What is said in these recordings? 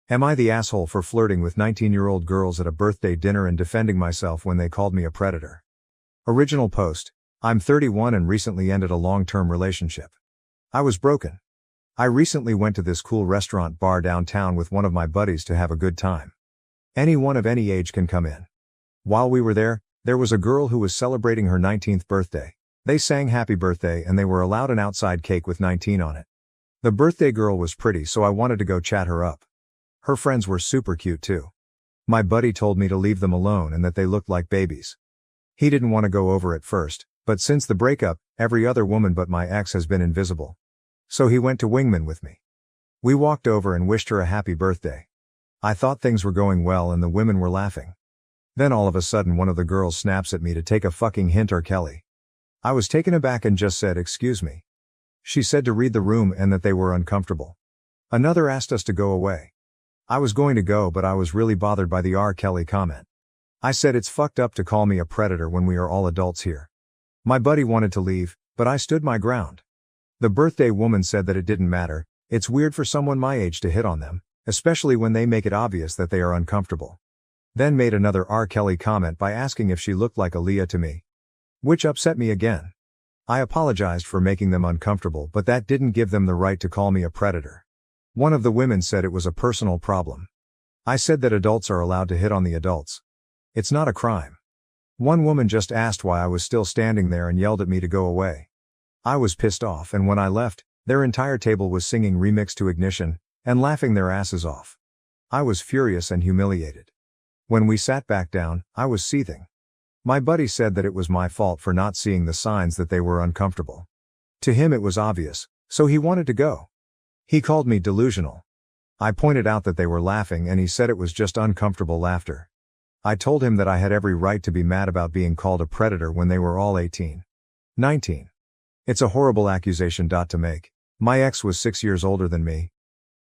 Am I the asshole for flirting with 19-year-old girls at a birthday dinner and defending myself when they called me a predator? Original post. I'm 31 and recently ended a long-term relationship. I was broken. I recently went to this cool restaurant bar downtown with one of my buddies to have a good time. Anyone of any age can come in. While we were there was a girl who was celebrating her 19th birthday. They sang happy birthday and they were allowed an outside cake with 19 on it. The birthday girl was pretty, so I wanted to go chat her up. Her friends were super cute too. My buddy told me to leave them alone and that they looked like babies. He didn't want to go over at first, but since the breakup, every other woman but my ex has been invisible. So he went to wingman with me. We walked over and wished her a happy birthday. I thought things were going well and the women were laughing. Then all of a sudden one of the girls snaps at me to take a fucking hint, R. Kelly. I was taken aback and just said, "Excuse me." She said to read the room and that they were uncomfortable. Another asked us to go away. I was going to go, but I was really bothered by the R. Kelly comment. I said it's fucked up to call me a predator when we are all adults here. My buddy wanted to leave, but I stood my ground. The birthday woman said that it didn't matter. It's weird for someone my age to hit on them, especially when they make it obvious that they are uncomfortable. Then made another R. Kelly comment by asking if she looked like Aaliyah to me. Which upset me again. I apologized for making them uncomfortable, but that didn't give them the right to call me a predator. One of the women said it was a personal problem. I said that adults are allowed to hit on the adults. It's not a crime. One woman just asked why I was still standing there and yelled at me to go away. I was pissed off, and when I left, their entire table was singing Remix to Ignition and laughing their asses off. I was furious and humiliated. When we sat back down, I was seething. My buddy said that it was my fault for not seeing the signs that they were uncomfortable. To him it was obvious, so he wanted to go. He called me delusional. I pointed out that they were laughing and he said it was just uncomfortable laughter. I told him that I had every right to be mad about being called a predator when they were all 18. 19. It's a horrible accusation to make. My ex was 6 years older than me.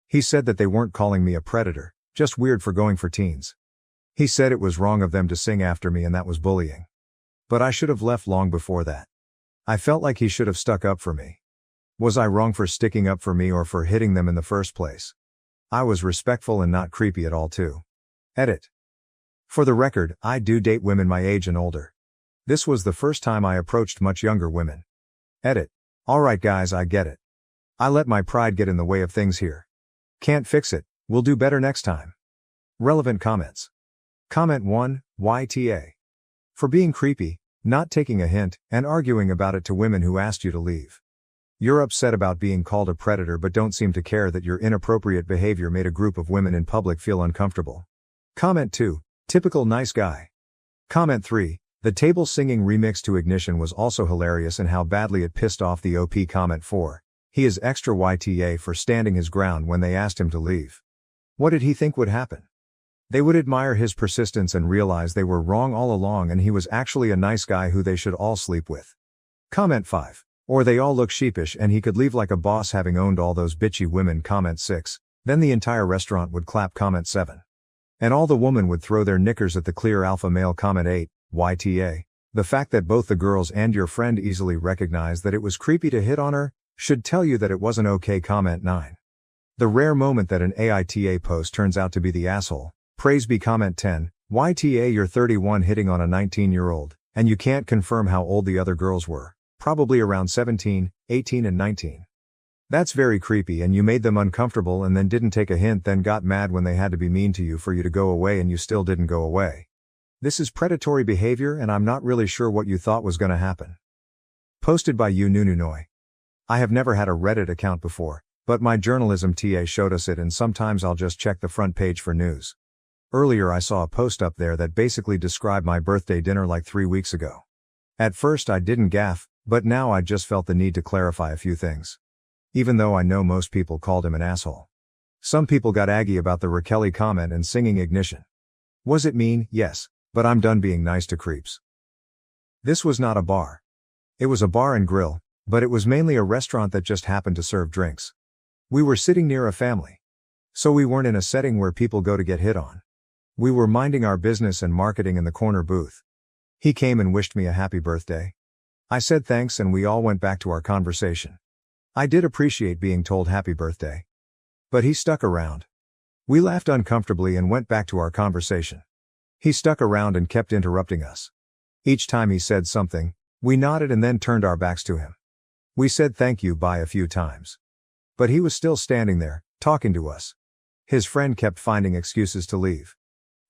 He said that they weren't calling me a predator, just weird for going for teens. He said it was wrong of them to sing after me and that was bullying. But I should have left long before that. I felt like he should have stuck up for me. Was I wrong for sticking up for me or for hitting them in the first place? I was respectful and not creepy at all too. Edit. For the record, I do date women my age and older. This was the first time I approached much younger women. Edit. Alright guys, I get it. I let my pride get in the way of things here. Can't fix it, we'll do better next time. Relevant comments. Comment 1, YTA. For being creepy, not taking a hint, and arguing about it to women who asked you to leave. You're upset about being called a predator but don't seem to care that your inappropriate behavior made a group of women in public feel uncomfortable. Comment 2, typical nice guy. Comment 3, the table singing Remix to Ignition was also hilarious and how badly it pissed off the OP. Comment 4, he is extra YTA for standing his ground when they asked him to leave. What did he think would happen? They would admire his persistence and realize they were wrong all along and he was actually a nice guy who they should all sleep with. Comment 5. Or they all look sheepish and he could leave like a boss having owned all those bitchy women. Comment 6. Then the entire restaurant would clap. Comment 7. And all the women would throw their knickers at the clear alpha male. Comment 8. YTA. The fact that both the girls and your friend easily recognized that it was creepy to hit on her should tell you that it wasn't okay. Comment 9. The rare moment that an AITA post turns out to be the asshole. Praise be. Comment 10, YTA, you're 31 hitting on a 19-year-old, and you can't confirm how old the other girls were, probably around 17, 18 and 19. That's very creepy and you made them uncomfortable and then didn't take a hint, then got mad when they had to be mean to you for you to go away and you still didn't go away. This is predatory behavior and I'm not really sure what you thought was gonna happen. Posted by you Nununoi. I have never had a Reddit account before, but my journalism TA showed us it and sometimes I'll just check the front page for news. Earlier I saw a post up there that basically described my birthday dinner like 3 weeks ago. At first I didn't gaffe, but now I just felt the need to clarify a few things. Even though I know most people called him an asshole. Some people got aggy about the R. Kelly comment and singing Ignition. Was it mean? Yes, but I'm done being nice to creeps. This was not a bar. It was a bar and grill, but it was mainly a restaurant that just happened to serve drinks. We were sitting near a family. So we weren't in a setting where people go to get hit on. We were minding our business and marketing in the corner booth. He came and wished me a happy birthday. I said thanks and we all went back to our conversation. I did appreciate being told happy birthday. But he stuck around. We laughed uncomfortably and went back to our conversation. He stuck around and kept interrupting us. Each time he said something, we nodded and then turned our backs to him. We said thank you bye a few times. But he was still standing there, talking to us. His friend kept finding excuses to leave.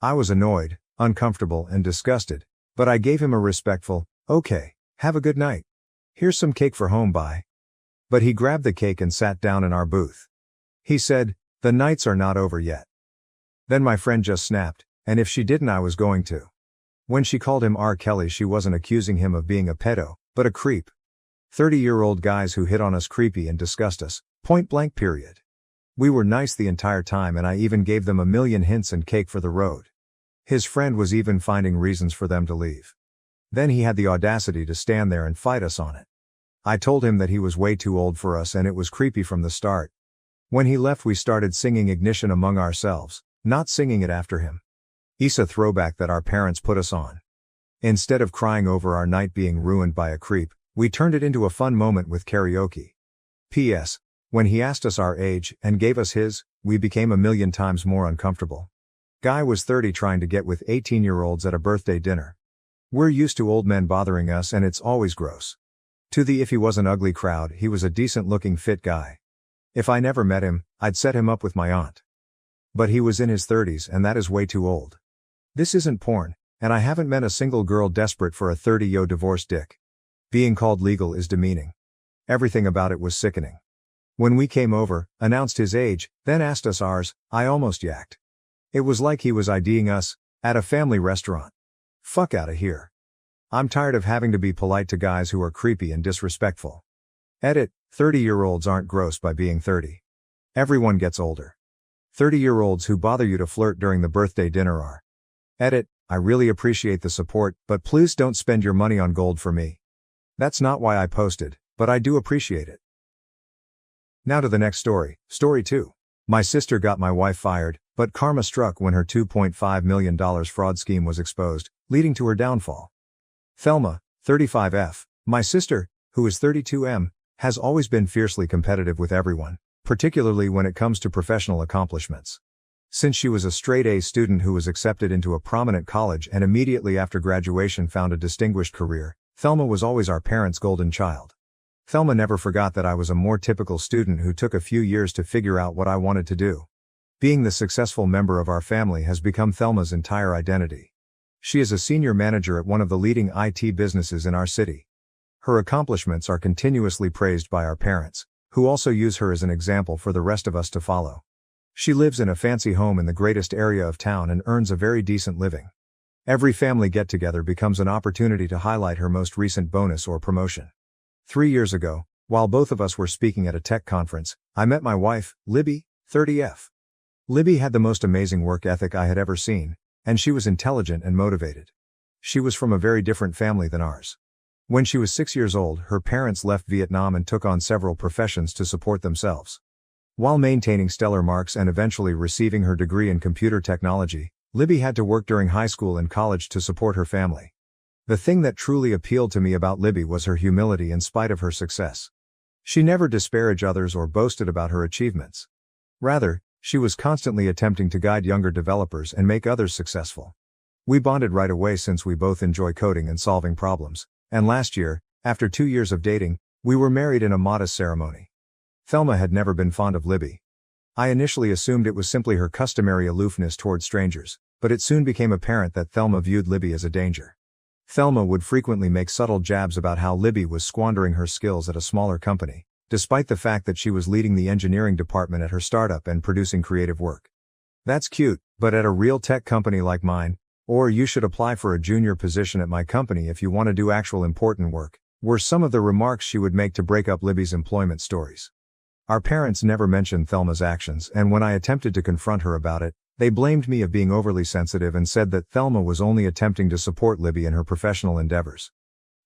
I was annoyed, uncomfortable, and disgusted, but I gave him a respectful, "Okay, have a good night. Here's some cake for home bye." But he grabbed the cake and sat down in our booth. He said, "The nights are not over yet." Then my friend just snapped, and if she didn't I was going to. When she called him R. Kelly, she wasn't accusing him of being a pedo, but a creep. 30-year-old guys who hit on us creepy and disgust us, point blank period. We were nice the entire time and I even gave them a million hints and cake for the road. His friend was even finding reasons for them to leave. Then he had the audacity to stand there and fight us on it. I told him that he was way too old for us and it was creepy from the start. When he left we started singing Ignition among ourselves, not singing it after him. AITA throwback that our parents put us on. Instead of crying over our night being ruined by a creep, we turned it into a fun moment with karaoke. P.S. When he asked us our age and gave us his, we became a million times more uncomfortable. Guy was 30 trying to get with 18-year-olds at a birthday dinner. We're used to old men bothering us and it's always gross. To the if he was an ugly crowd, he was a decent-looking fit guy. If I never met him, I'd set him up with my aunt. But he was in his 30s and that is way too old. This isn't porn, and I haven't met a single girl desperate for a 30-yo divorce dick. Being called legal is demeaning. Everything about it was sickening. When we came over, announced his age, then asked us ours, I almost yacked. It was like he was IDing us, at a family restaurant. Fuck outta here. I'm tired of having to be polite to guys who are creepy and disrespectful. Edit, 30-year-olds aren't gross by being 30. Everyone gets older. 30-year-olds who bother you to flirt during the birthday dinner are. Edit, I really appreciate the support, but please don't spend your money on gold for me. That's not why I posted, but I do appreciate it. Now to the next story, story 2. My sister got my wife fired, but karma struck when her $2.5 million fraud scheme was exposed, leading to her downfall. Thelma, 35F, my sister, who is 32M, has always been fiercely competitive with everyone, particularly when it comes to professional accomplishments. Since she was a straight-A student who was accepted into a prominent college and immediately after graduation found a distinguished career, Thelma was always our parents' golden child. Thelma never forgot that I was a more typical student who took a few years to figure out what I wanted to do. Being the successful member of our family has become Thelma's entire identity. She is a senior manager at one of the leading IT businesses in our city. Her accomplishments are continuously praised by our parents, who also use her as an example for the rest of us to follow. She lives in a fancy home in the greatest area of town and earns a very decent living. Every family get-together becomes an opportunity to highlight her most recent bonus or promotion. 3 years ago, while both of us were speaking at a tech conference, I met my wife, Libby, 30F. Libby had the most amazing work ethic I had ever seen, and she was intelligent and motivated. She was from a very different family than ours. When she was 6 years old, her parents left Vietnam and took on several professions to support themselves. While maintaining stellar marks and eventually receiving her degree in computer technology, Libby had to work during high school and college to support her family. The thing that truly appealed to me about Libby was her humility in spite of her success. She never disparaged others or boasted about her achievements. Rather, she was constantly attempting to guide younger developers and make others successful. We bonded right away since we both enjoy coding and solving problems, and last year, after 2 years of dating, we were married in a modest ceremony. Thelma had never been fond of Libby. I initially assumed it was simply her customary aloofness toward strangers, but it soon became apparent that Thelma viewed Libby as a danger. Thelma would frequently make subtle jabs about how Libby was squandering her skills at a smaller company, despite the fact that she was leading the engineering department at her startup and producing creative work. That's cute, but at a real tech company like mine, or you should apply for a junior position at my company if you want to do actual important work, were some of the remarks she would make to break up Libby's employment stories. Our parents never mentioned Thelma's actions, and when I attempted to confront her about it, they blamed me of being overly sensitive and said that Thelma was only attempting to support Libby in her professional endeavors.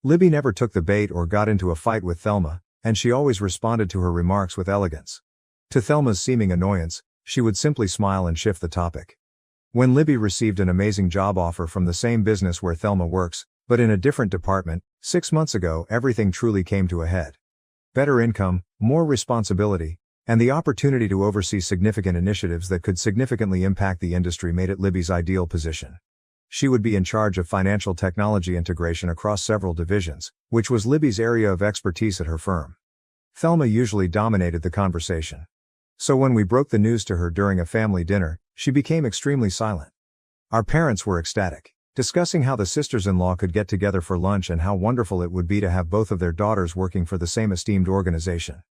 Libby never took the bait or got into a fight with Thelma, and she always responded to her remarks with elegance. To Thelma's seeming annoyance, she would simply smile and shift the topic. When Libby received an amazing job offer from the same business where Thelma works, but in a different department, 6 months ago everything truly came to a head. Better income, more responsibility, And the opportunity to oversee significant initiatives that could significantly impact the industry made it Libby's ideal position. She would be in charge of financial technology integration across several divisions, which was Libby's area of expertise at her firm. Thelma usually dominated the conversation. So when we broke the news to her during a family dinner, she became extremely silent. Our parents were ecstatic, discussing how the sisters-in-law could get together for lunch and how wonderful it would be to have both of their daughters working for the same esteemed organization.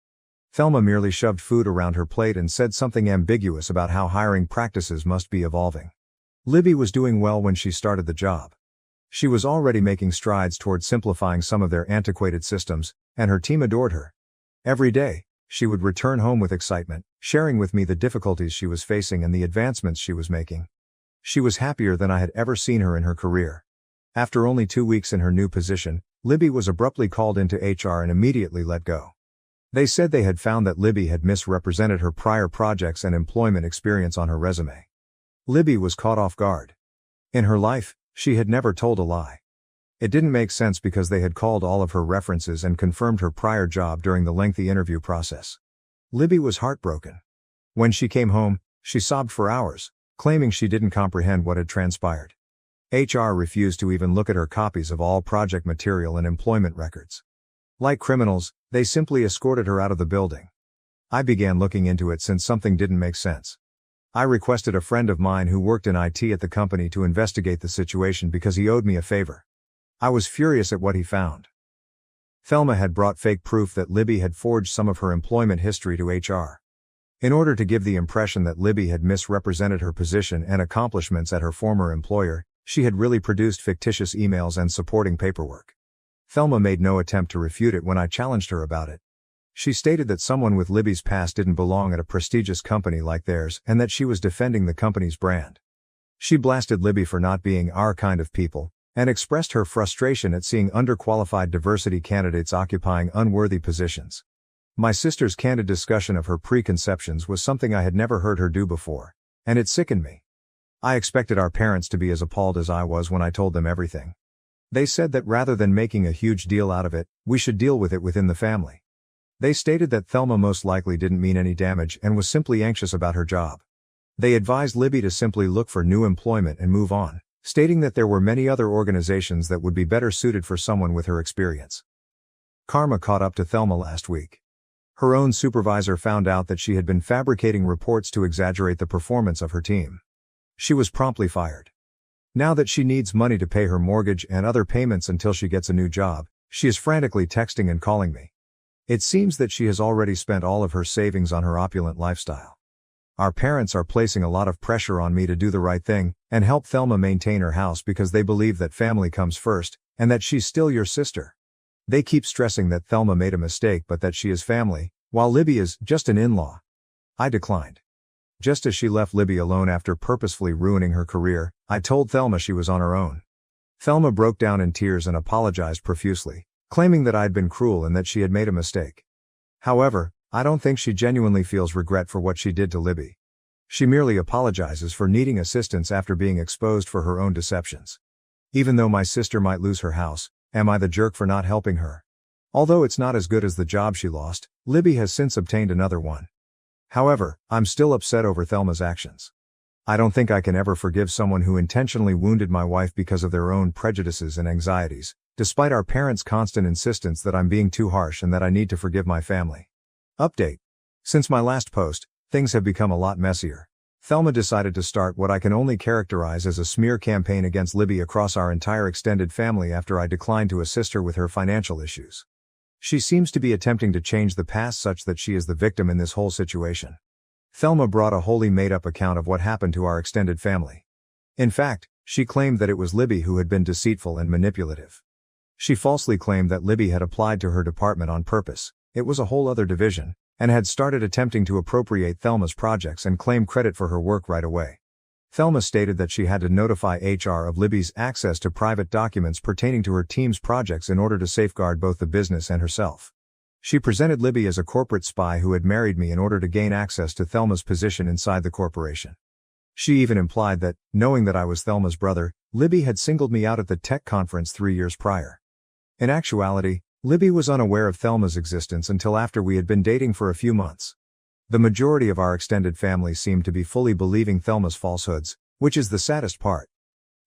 Thelma merely shoved food around her plate and said something ambiguous about how hiring practices must be evolving. Libby was doing well when she started the job. She was already making strides toward simplifying some of their antiquated systems, and her team adored her. Every day, she would return home with excitement, sharing with me the difficulties she was facing and the advancements she was making. She was happier than I had ever seen her in her career. After only 2 weeks in her new position, Libby was abruptly called into HR and immediately let go. They said they had found that Libby had misrepresented her prior projects and employment experience on her resume. Libby was caught off guard. In her life, she had never told a lie. It didn't make sense because they had called all of her references and confirmed her prior job during the lengthy interview process. Libby was heartbroken. When she came home, she sobbed for hours, claiming she didn't comprehend what had transpired. HR refused to even look at her copies of all project material and employment records. Like criminals, they simply escorted her out of the building. I began looking into it since something didn't make sense. I requested a friend of mine who worked in IT at the company to investigate the situation because he owed me a favor. I was furious at what he found. Thelma had brought fake proof that Libby had forged some of her employment history to HR. In order to give the impression that Libby had misrepresented her position and accomplishments at her former employer, she had really produced fictitious emails and supporting paperwork. Thelma made no attempt to refute it when I challenged her about it. She stated that someone with Libby's past didn't belong at a prestigious company like theirs and that she was defending the company's brand. She blasted Libby for not being our kind of people, and expressed her frustration at seeing underqualified diversity candidates occupying unworthy positions. My sister's candid discussion of her preconceptions was something I had never heard her do before, and it sickened me. I expected our parents to be as appalled as I was when I told them everything. They said that rather than making a huge deal out of it, we should deal with it within the family. They stated that Thelma most likely didn't mean any damage and was simply anxious about her job. They advised Libby to simply look for new employment and move on, stating that there were many other organizations that would be better suited for someone with her experience. Karma caught up to Thelma last week. Her own supervisor found out that she had been fabricating reports to exaggerate the performance of her team. She was promptly fired. Now that she needs money to pay her mortgage and other payments until she gets a new job, she is frantically texting and calling me. It seems that she has already spent all of her savings on her opulent lifestyle. Our parents are placing a lot of pressure on me to do the right thing and help Thelma maintain her house because they believe that family comes first and that she's still your sister. They keep stressing that Thelma made a mistake but that she is family, while Libby is just an in-law. I declined. Just as she left Libby alone after purposefully ruining her career, I told Thelma she was on her own. Thelma broke down in tears and apologized profusely, claiming that I had been cruel and that she had made a mistake. However, I don't think she genuinely feels regret for what she did to Libby. She merely apologizes for needing assistance after being exposed for her own deceptions. Even though my sister might lose her house, am I the jerk for not helping her? Although it's not as good as the job she lost, Libby has since obtained another one. However, I'm still upset over Thelma's actions. I don't think I can ever forgive someone who intentionally wounded my wife because of their own prejudices and anxieties, despite our parents' constant insistence that I'm being too harsh and that I need to forgive my family. Update. Since my last post, things have become a lot messier. Thelma decided to start what I can only characterize as a smear campaign against Libby across our entire extended family after I declined to assist her with her financial issues. She seems to be attempting to change the past such that she is the victim in this whole situation. Thelma brought a wholly made-up account of what happened to our extended family. In fact, she claimed that it was Libby who had been deceitful and manipulative. She falsely claimed that Libby had applied to her department on purpose, it was a whole other division, and had started attempting to appropriate Thelma's projects and claim credit for her work right away. Thelma stated that she had to notify HR of Libby's access to private documents pertaining to her team's projects in order to safeguard both the business and herself. She presented Libby as a corporate spy who had married me in order to gain access to Thelma's position inside the corporation. She even implied that, knowing that I was Thelma's brother, Libby had singled me out at the tech conference 3 years prior. In actuality, Libby was unaware of Thelma's existence until after we had been dating for a few months. The majority of our extended family seemed to be fully believing Thelma's falsehoods, which is the saddest part.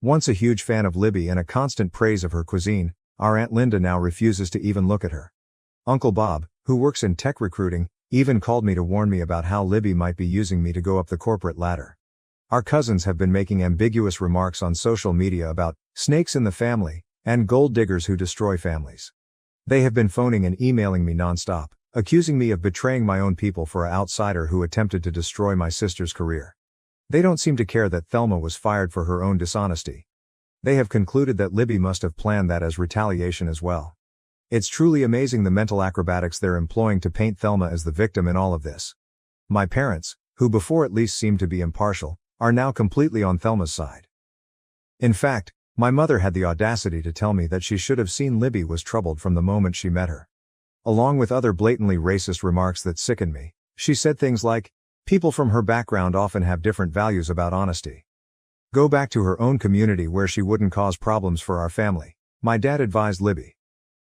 Once a huge fan of Libby and a constant praise of her cuisine, our Aunt Linda now refuses to even look at her. Uncle Bob, who works in tech recruiting, even called me to warn me about how Libby might be using me to go up the corporate ladder. Our cousins have been making ambiguous remarks on social media about snakes in the family and gold diggers who destroy families. They have been phoning and emailing me nonstop, accusing me of betraying my own people for an outsider who attempted to destroy my sister's career. They don't seem to care that Thelma was fired for her own dishonesty. They have concluded that Libby must have planned that as retaliation as well. It's truly amazing the mental acrobatics they're employing to paint Thelma as the victim in all of this. My parents, who before at least seemed to be impartial, are now completely on Thelma's side. In fact, my mother had the audacity to tell me that she should have seen Libby was troubled from the moment she met her. Along with other blatantly racist remarks that sickened me, she said things like, people from her background often have different values about honesty. Go back to her own community where she wouldn't cause problems for our family, my dad advised Libby.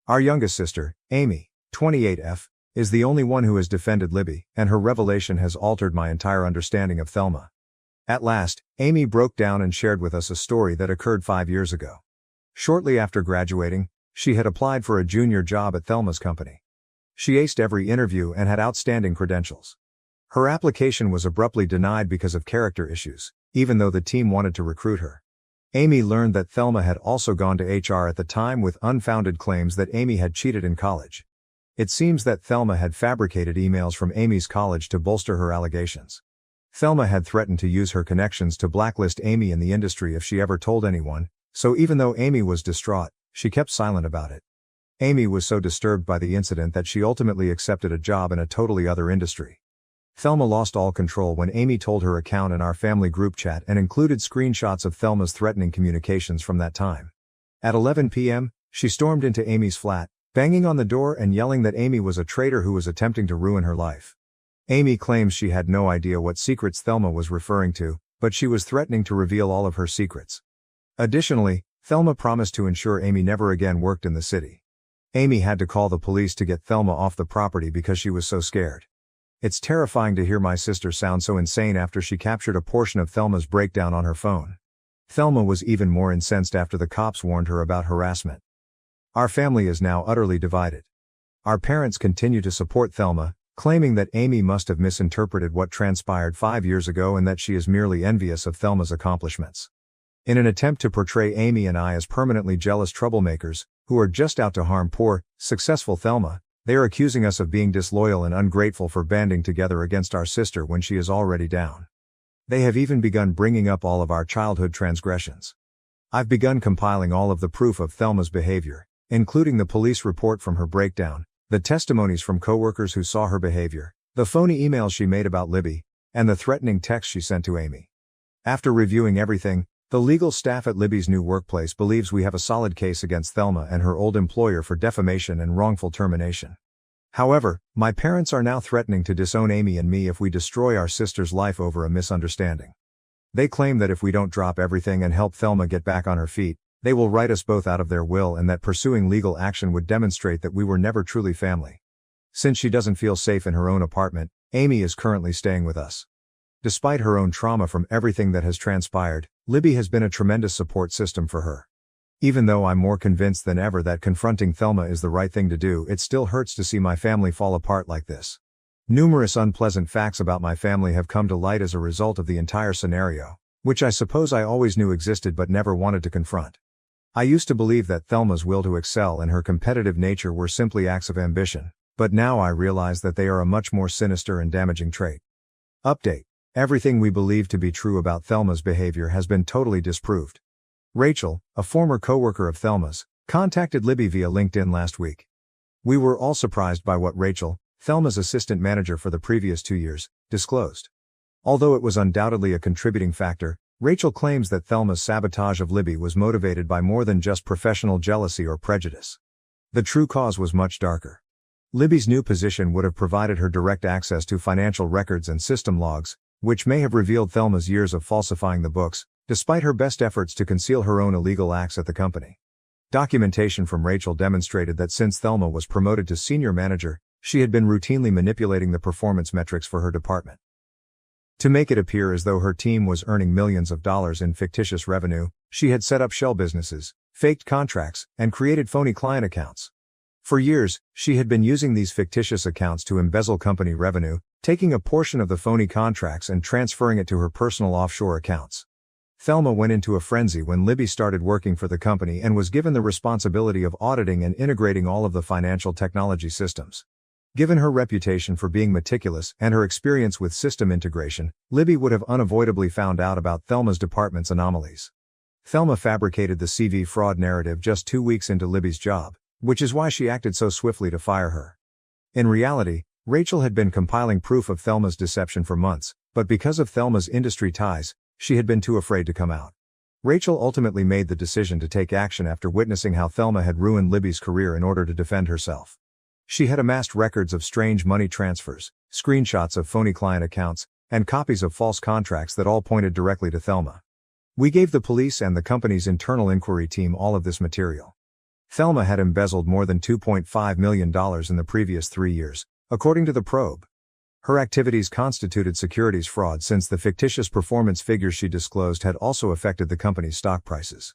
Our youngest sister, Amy, 28F, is the only one who has defended Libby, and her revelation has altered my entire understanding of Thelma. At last, Amy broke down and shared with us a story that occurred 5 years ago. Shortly after graduating, she had applied for a junior job at Thelma's company. She aced every interview and had outstanding credentials. Her application was abruptly denied because of character issues, even though the team wanted to recruit her. Amy learned that Thelma had also gone to HR at the time with unfounded claims that Amy had cheated in college. It seems that Thelma had fabricated emails from Amy's college to bolster her allegations. Thelma had threatened to use her connections to blacklist Amy in the industry if she ever told anyone, so even though Amy was distraught, she kept silent about it. Amy was so disturbed by the incident that she ultimately accepted a job in a totally other industry. Thelma lost all control when Amy told her account in our family group chat and included screenshots of Thelma's threatening communications from that time. At 11 p.m., she stormed into Amy's flat, banging on the door and yelling that Amy was a traitor who was attempting to ruin her life. Amy claims she had no idea what secrets Thelma was referring to, but she was threatening to reveal all of her secrets. Additionally, Thelma promised to ensure Amy never again worked in the city. Amy had to call the police to get Thelma off the property because she was so scared. It's terrifying to hear my sister sound so insane after she captured a portion of Thelma's breakdown on her phone. Thelma was even more incensed after the cops warned her about harassment. Our family is now utterly divided. Our parents continue to support Thelma, claiming that Amy must have misinterpreted what transpired 5 years ago and that she is merely envious of Thelma's accomplishments. In an attempt to portray Amy and I as permanently jealous troublemakers, who are just out to harm poor, successful Thelma, they are accusing us of being disloyal and ungrateful for banding together against our sister when she is already down. They have even begun bringing up all of our childhood transgressions. I've begun compiling all of the proof of Thelma's behavior, including the police report from her breakdown, the testimonies from coworkers who saw her behavior, the phony emails she made about Libby, and the threatening text she sent to Amy. After reviewing everything, the legal staff at Libby's new workplace believes we have a solid case against Thelma and her old employer for defamation and wrongful termination. However, my parents are now threatening to disown Amy and me if we destroy our sister's life over a misunderstanding. They claim that if we don't drop everything and help Thelma get back on her feet, they will write us both out of their will and that pursuing legal action would demonstrate that we were never truly family. Since she doesn't feel safe in her own apartment, Amy is currently staying with us. Despite her own trauma from everything that has transpired, Libby has been a tremendous support system for her. Even though I'm more convinced than ever that confronting Thelma is the right thing to do, it still hurts to see my family fall apart like this. Numerous unpleasant facts about my family have come to light as a result of the entire scenario, which I suppose I always knew existed but never wanted to confront. I used to believe that Thelma's will to excel and her competitive nature were simply acts of ambition, but now I realize that they are a much more sinister and damaging trait. Update. Everything we believed to be true about Thelma's behavior has been totally disproved. Rachel, a former coworker of Thelma's, contacted Libby via LinkedIn last week. We were all surprised by what Rachel, Thelma's assistant manager for the previous 2 years, disclosed. Although it was undoubtedly a contributing factor, Rachel claims that Thelma's sabotage of Libby was motivated by more than just professional jealousy or prejudice. The true cause was much darker. Libby's new position would have provided her direct access to financial records and system logs, which may have revealed Thelma's years of falsifying the books, despite her best efforts to conceal her own illegal acts at the company. Documentation from Rachel demonstrated that since Thelma was promoted to senior manager, she had been routinely manipulating the performance metrics for her department. To make it appear as though her team was earning millions of dollars in fictitious revenue, she had set up shell businesses, faked contracts, and created phony client accounts. For years, she had been using these fictitious accounts to embezzle company revenue, taking a portion of the phony contracts and transferring it to her personal offshore accounts. Thelma went into a frenzy when Libby started working for the company and was given the responsibility of auditing and integrating all of the financial technology systems. Given her reputation for being meticulous and her experience with system integration, Libby would have unavoidably found out about Thelma's department's anomalies. Thelma fabricated the CV fraud narrative just 2 weeks into Libby's job, which is why she acted so swiftly to fire her. In reality, Rachel had been compiling proof of Thelma's deception for months, but because of Thelma's industry ties, she had been too afraid to come out. Rachel ultimately made the decision to take action after witnessing how Thelma had ruined Libby's career in order to defend herself. She had amassed records of strange money transfers, screenshots of phony client accounts, and copies of false contracts that all pointed directly to Thelma. We gave the police and the company's internal inquiry team all of this material. Thelma had embezzled more than $2.5 million in the previous 3 years, according to the probe. Her activities constituted securities fraud since the fictitious performance figures she disclosed had also affected the company's stock prices.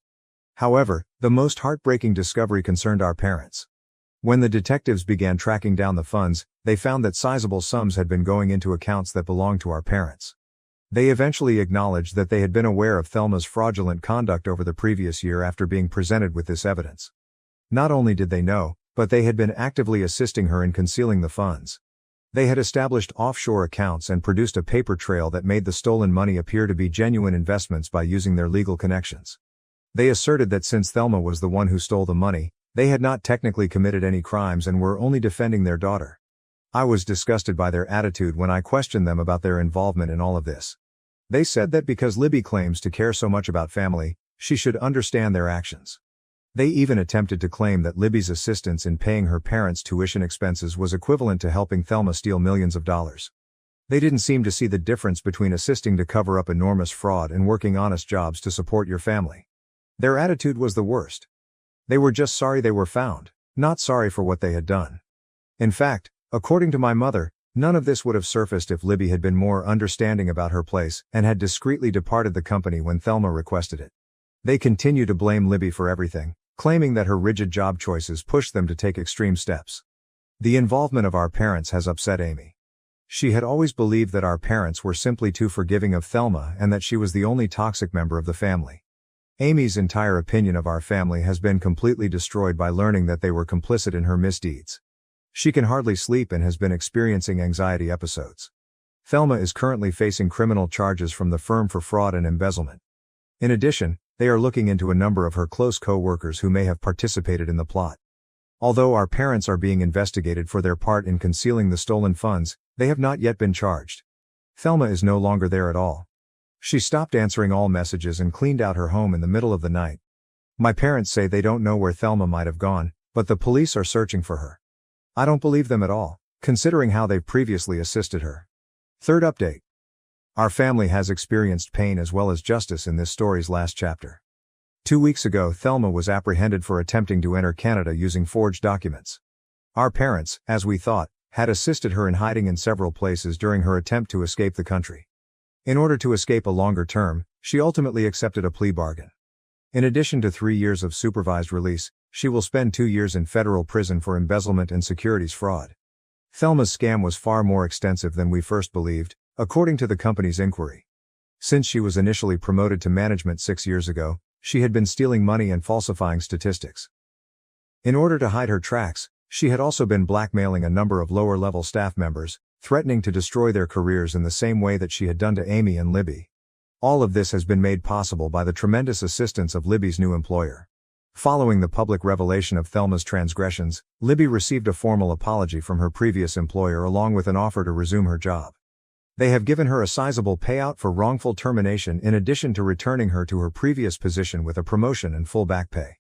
However, the most heartbreaking discovery concerned our parents. When the detectives began tracking down the funds, they found that sizable sums had been going into accounts that belonged to our parents. They eventually acknowledged that they had been aware of Thelma's fraudulent conduct over the previous year after being presented with this evidence. Not only did they know, but they had been actively assisting her in concealing the funds. They had established offshore accounts and produced a paper trail that made the stolen money appear to be genuine investments by using their legal connections. They asserted that since Thelma was the one who stole the money, they had not technically committed any crimes and were only defending their daughter. I was disgusted by their attitude when I questioned them about their involvement in all of this. They said that because Libby claims to care so much about family, she should understand their actions. They even attempted to claim that Libby's assistance in paying her parents' tuition expenses was equivalent to helping Thelma steal millions of dollars. They didn't seem to see the difference between assisting to cover up enormous fraud and working honest jobs to support your family. Their attitude was the worst. They were just sorry they were found, not sorry for what they had done. In fact, according to my mother, none of this would have surfaced if Libby had been more understanding about her place and had discreetly departed the company when Thelma requested it. They continue to blame Libby for everything, claiming that her rigid job choices pushed them to take extreme steps. The involvement of our parents has upset Amy. She had always believed that our parents were simply too forgiving of Thelma and that she was the only toxic member of the family. Amy's entire opinion of our family has been completely destroyed by learning that they were complicit in her misdeeds. She can hardly sleep and has been experiencing anxiety episodes. Thelma is currently facing criminal charges from the firm for fraud and embezzlement. In addition, they are looking into a number of her close co-workers who may have participated in the plot. Although our parents are being investigated for their part in concealing the stolen funds, they have not yet been charged. Thelma is no longer there at all. She stopped answering all messages and cleaned out her home in the middle of the night. My parents say they don't know where Thelma might have gone, but the police are searching for her. I don't believe them at all, considering how they've previously assisted her. Third update. Our family has experienced pain as well as justice in this story's last chapter. 2 weeks ago, Thelma was apprehended for attempting to enter Canada using forged documents. Our parents, as we thought, had assisted her in hiding in several places during her attempt to escape the country. In order to escape a longer term, she ultimately accepted a plea bargain. In addition to 3 years of supervised release, she will spend 2 years in federal prison for embezzlement and securities fraud. Thelma's scam was far more extensive than we first believed, according to the company's inquiry. Since she was initially promoted to management 6 years ago, she had been stealing money and falsifying statistics. In order to hide her tracks, she had also been blackmailing a number of lower-level staff members, threatening to destroy their careers in the same way that she had done to Amy and Libby. All of this has been made possible by the tremendous assistance of Libby's new employer. Following the public revelation of Thelma's transgressions, Libby received a formal apology from her previous employer along with an offer to resume her job. They have given her a sizable payout for wrongful termination in addition to returning her to her previous position with a promotion and full back pay.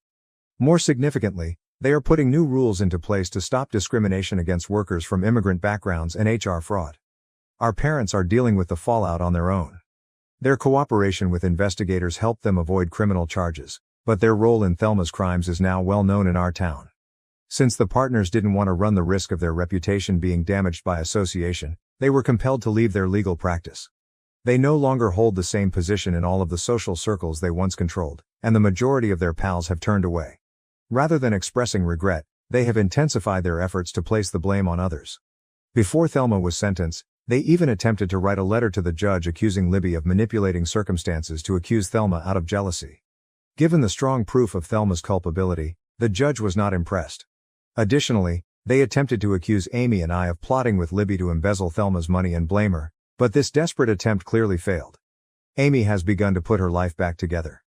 More significantly, they are putting new rules into place to stop discrimination against workers from immigrant backgrounds and HR fraud. Our parents are dealing with the fallout on their own. Their cooperation with investigators helped them avoid criminal charges, but their role in Thelma's crimes is now well known in our town. Since the partners didn't want to run the risk of their reputation being damaged by association, they were compelled to leave their legal practice. They no longer hold the same position in all of the social circles they once controlled, and the majority of their pals have turned away. Rather than expressing regret, they have intensified their efforts to place the blame on others. Before Thelma was sentenced, they even attempted to write a letter to the judge accusing Libby of manipulating circumstances to accuse Thelma out of jealousy. Given the strong proof of Thelma's culpability, the judge was not impressed. Additionally, they attempted to accuse Amy and I of plotting with Libby to embezzle Thelma's money and blame her, but this desperate attempt clearly failed. Amy has begun to put her life back together.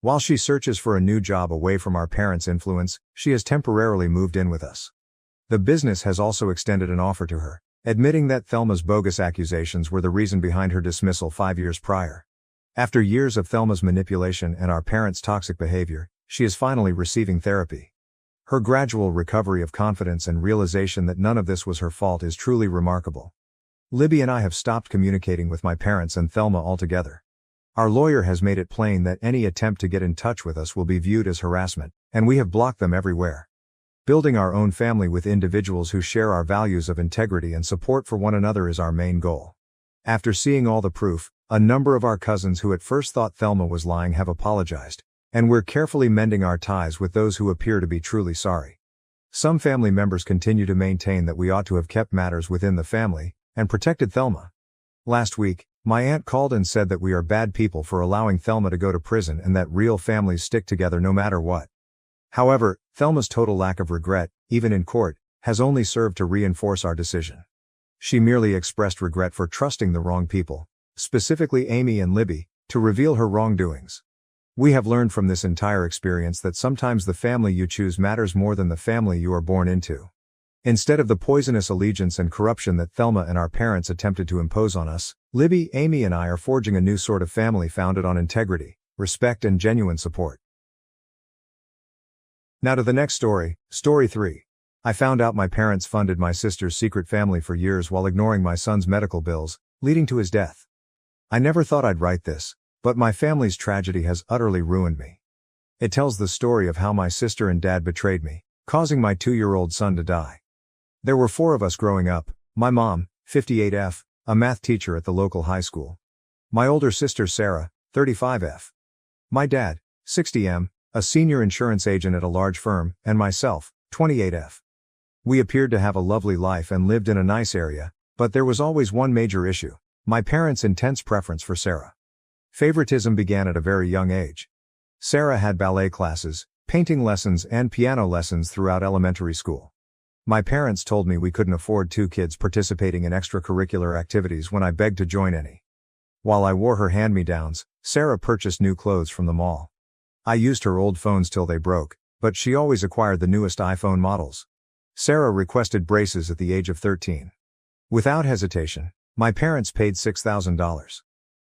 While she searches for a new job away from our parents' influence, she has temporarily moved in with us. The business has also extended an offer to her, admitting that Thelma's bogus accusations were the reason behind her dismissal 5 years prior. After years of Thelma's manipulation and our parents' toxic behavior, she is finally receiving therapy. Her gradual recovery of confidence and realization that none of this was her fault is truly remarkable. Libby and I have stopped communicating with my parents and Thelma altogether. Our lawyer has made it plain that any attempt to get in touch with us will be viewed as harassment, and we have blocked them everywhere. Building our own family with individuals who share our values of integrity and support for one another is our main goal. After seeing all the proof, a number of our cousins who at first thought Thelma was lying have apologized, and we're carefully mending our ties with those who appear to be truly sorry. Some family members continue to maintain that we ought to have kept matters within the family and protected Thelma. Last week, my aunt called and said that we are bad people for allowing Thelma to go to prison and that real families stick together no matter what. However, Thelma's total lack of regret, even in court, has only served to reinforce our decision. She merely expressed regret for trusting the wrong people, specifically Amy and Libby, to reveal her wrongdoings. We have learned from this entire experience that sometimes the family you choose matters more than the family you are born into. Instead of the poisonous allegiance and corruption that Thelma and our parents attempted to impose on us, Libby, Amy and I are forging a new sort of family founded on integrity, respect and genuine support. Now to the next story, Story 3. I found out my parents funded my sister's secret family for years while ignoring my son's medical bills, leading to his death. I never thought I'd write this, but my family's tragedy has utterly ruined me. It tells the story of how my sister and dad betrayed me, causing my 2-year-old son to die. There were 4 of us growing up: my mom, 58F, a math teacher at the local high school; my older sister Sarah, 35F; my dad, 60M, a senior insurance agent at a large firm; and myself, 28F. We appeared to have a lovely life and lived in a nice area, but there was always one major issue: my parents' intense preference for Sarah. Favoritism began at a very young age. Sarah had ballet classes, painting lessons and piano lessons throughout elementary school. My parents told me we couldn't afford 2 kids participating in extracurricular activities when I begged to join any. While I wore her hand-me-downs, Sarah purchased new clothes from the mall. I used her old phones till they broke, but she always acquired the newest iPhone models. Sarah requested braces at the age of 13. Without hesitation, my parents paid $6,000.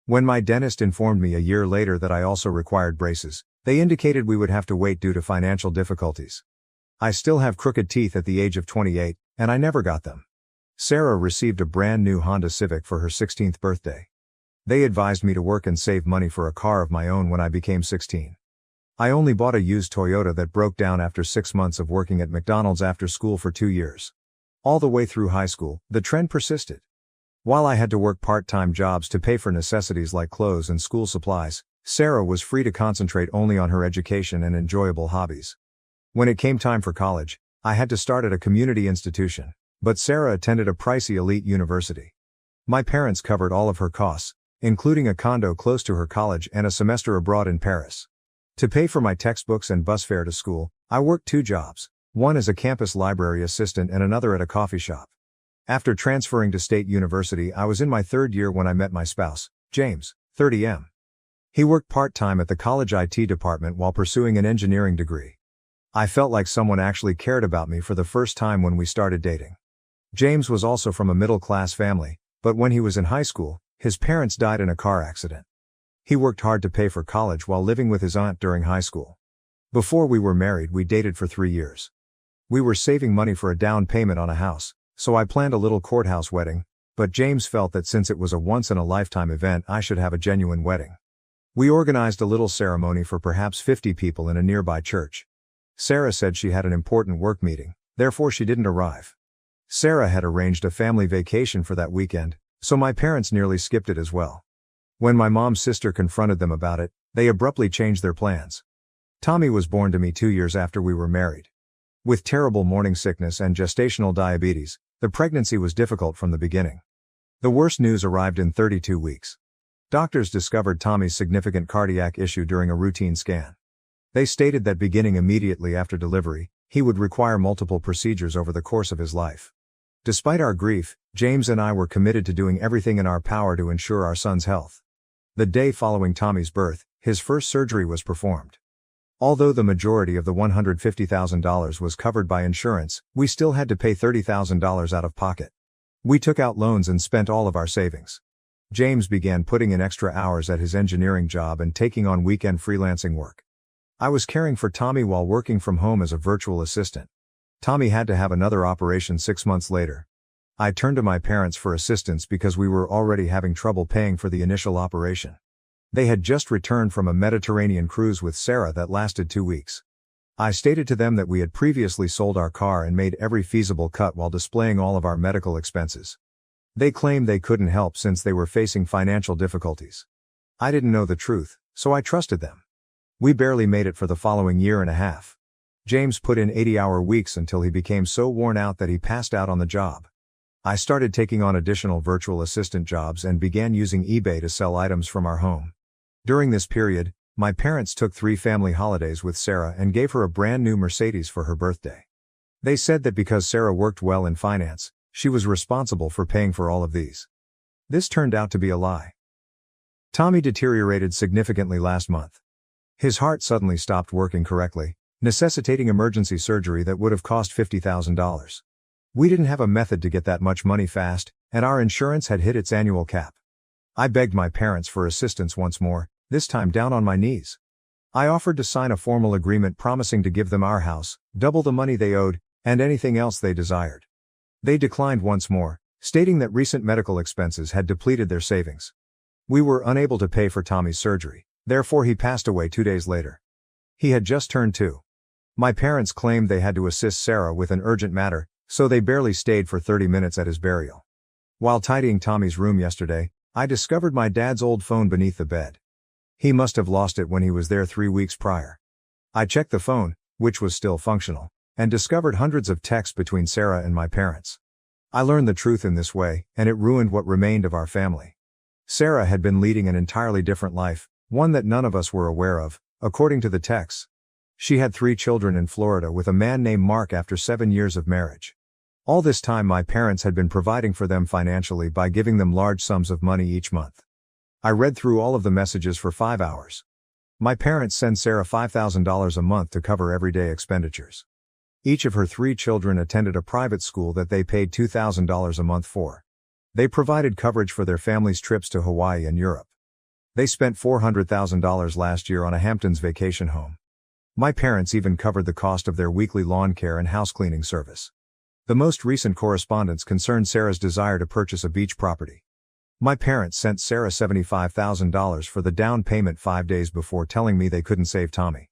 When my dentist informed me a year later that I also required braces, they indicated we would have to wait due to financial difficulties. I still have crooked teeth at the age of 28, and I never got them. Sarah received a brand new Honda Civic for her 16th birthday. They advised me to work and save money for a car of my own when I became 16. I only bought a used Toyota that broke down after 6 months of working at McDonald's after school for 2 years. All the way through high school, the trend persisted. While I had to work part-time jobs to pay for necessities like clothes and school supplies, Sarah was free to concentrate only on her education and enjoyable hobbies. When it came time for college, I had to start at a community institution, but Sarah attended a pricey elite university. My parents covered all of her costs, including a condo close to her college and a semester abroad in Paris. To pay for my textbooks and bus fare to school, I worked 2 jobs, one as a campus library assistant and another at a coffee shop. After transferring to State University, I was in my 3rd year when I met my spouse, James, 30M. He worked part-time at the college IT department while pursuing an engineering degree. I felt like someone actually cared about me for the first time when we started dating. James was also from a middle-class family, but when he was in high school, his parents died in a car accident. He worked hard to pay for college while living with his aunt during high school. Before we were married, we dated for 3 years. We were saving money for a down payment on a house, so I planned a little courthouse wedding, but James felt that since it was a once-in-a-lifetime event, I should have a genuine wedding. We organized a little ceremony for perhaps 50 people in a nearby church. Sarah said she had an important work meeting, therefore she didn't arrive. Sarah had arranged a family vacation for that weekend, so my parents nearly skipped it as well. When my mom's sister confronted them about it, they abruptly changed their plans. Tommy was born to me 2 years after we were married. With terrible morning sickness and gestational diabetes, the pregnancy was difficult from the beginning. The worst news arrived in 32 weeks. Doctors discovered Tommy's significant cardiac issue during a routine scan. They stated that beginning immediately after delivery, he would require multiple procedures over the course of his life. Despite our grief, James and I were committed to doing everything in our power to ensure our son's health. The day following Tommy's birth, his first surgery was performed. Although the majority of the $150,000 was covered by insurance, we still had to pay $30,000 out of pocket. We took out loans and spent all of our savings. James began putting in extra hours at his engineering job and taking on weekend freelancing work. I was caring for Tommy while working from home as a virtual assistant. Tommy had to have another operation 6 months later. I turned to my parents for assistance because we were already having trouble paying for the initial operation. They had just returned from a Mediterranean cruise with Sarah that lasted 2 weeks. I stated to them that we had previously sold our car and made every feasible cut while displaying all of our medical expenses. They claimed they couldn't help since they were facing financial difficulties. I didn't know the truth, so I trusted them. We barely made it for the following year and a half. James put in 80-hour weeks until he became so worn out that he passed out on the job. I started taking on additional virtual assistant jobs and began using eBay to sell items from our home. During this period, my parents took 3 family holidays with Sarah and gave her a brand new Mercedes for her birthday. They said that because Sarah worked well in finance, she was responsible for paying for all of these. This turned out to be a lie. Tommy deteriorated significantly last month. His heart suddenly stopped working correctly, necessitating emergency surgery that would have cost $50,000. We didn't have a method to get that much money fast, and our insurance had hit its annual cap. I begged my parents for assistance once more, this time down on my knees. I offered to sign a formal agreement promising to give them our house, double the money they owed, and anything else they desired. They declined once more, stating that recent medical expenses had depleted their savings. We were unable to pay for Tommy's surgery, therefore he passed away 2 days later. He had just turned 2. My parents claimed they had to assist Sarah with an urgent matter, so they barely stayed for 30 minutes at his burial. While tidying Tommy's room yesterday, I discovered my dad's old phone beneath the bed. He must have lost it when he was there 3 weeks prior. I checked the phone, which was still functional, and discovered hundreds of texts between Sarah and my parents. I learned the truth in this way, and it ruined what remained of our family. Sarah had been leading an entirely different life, one that none of us were aware of, according to the texts. She had 3 children in Florida with a man named Mark after 7 years of marriage. All this time my parents had been providing for them financially by giving them large sums of money each month. I read through all of the messages for 5 hours. My parents send Sarah $5,000 a month to cover everyday expenditures. Each of her 3 children attended a private school that they paid $2,000 a month for. They provided coverage for their family's trips to Hawaii and Europe. They spent $400,000 last year on a Hamptons vacation home. My parents even covered the cost of their weekly lawn care and house cleaning service. The most recent correspondence concerned Sarah's desire to purchase a beach property. My parents sent Sarah $75,000 for the down payment 5 days before telling me they couldn't save Tommy.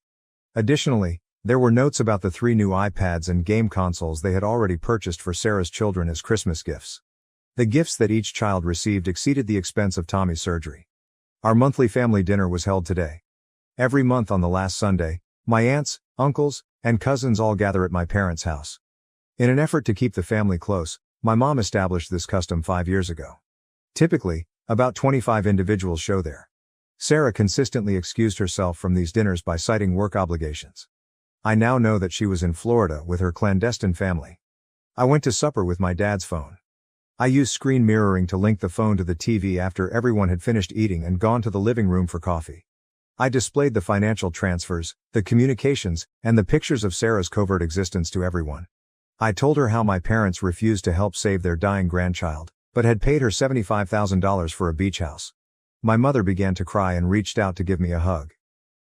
Additionally, there were notes about the 3 new iPads and game consoles they had already purchased for Sarah's children as Christmas gifts. The gifts that each child received exceeded the expense of Tommy's surgery. Our monthly family dinner was held today. Every month on the last Sunday, my aunts, uncles, and cousins all gather at my parents' house. In an effort to keep the family close, my mom established this custom 5 years ago. Typically, about 25 individuals show there. Sarah consistently excused herself from these dinners by citing work obligations. I now know that she was in Florida with her clandestine family. I went to supper with my dad's phone. I used screen mirroring to link the phone to the TV after everyone had finished eating and gone to the living room for coffee. I displayed the financial transfers, the communications, and the pictures of Sarah's covert existence to everyone. I told her how my parents refused to help save their dying grandchild, but had paid her $75,000 for a beach house. My mother began to cry and reached out to give me a hug.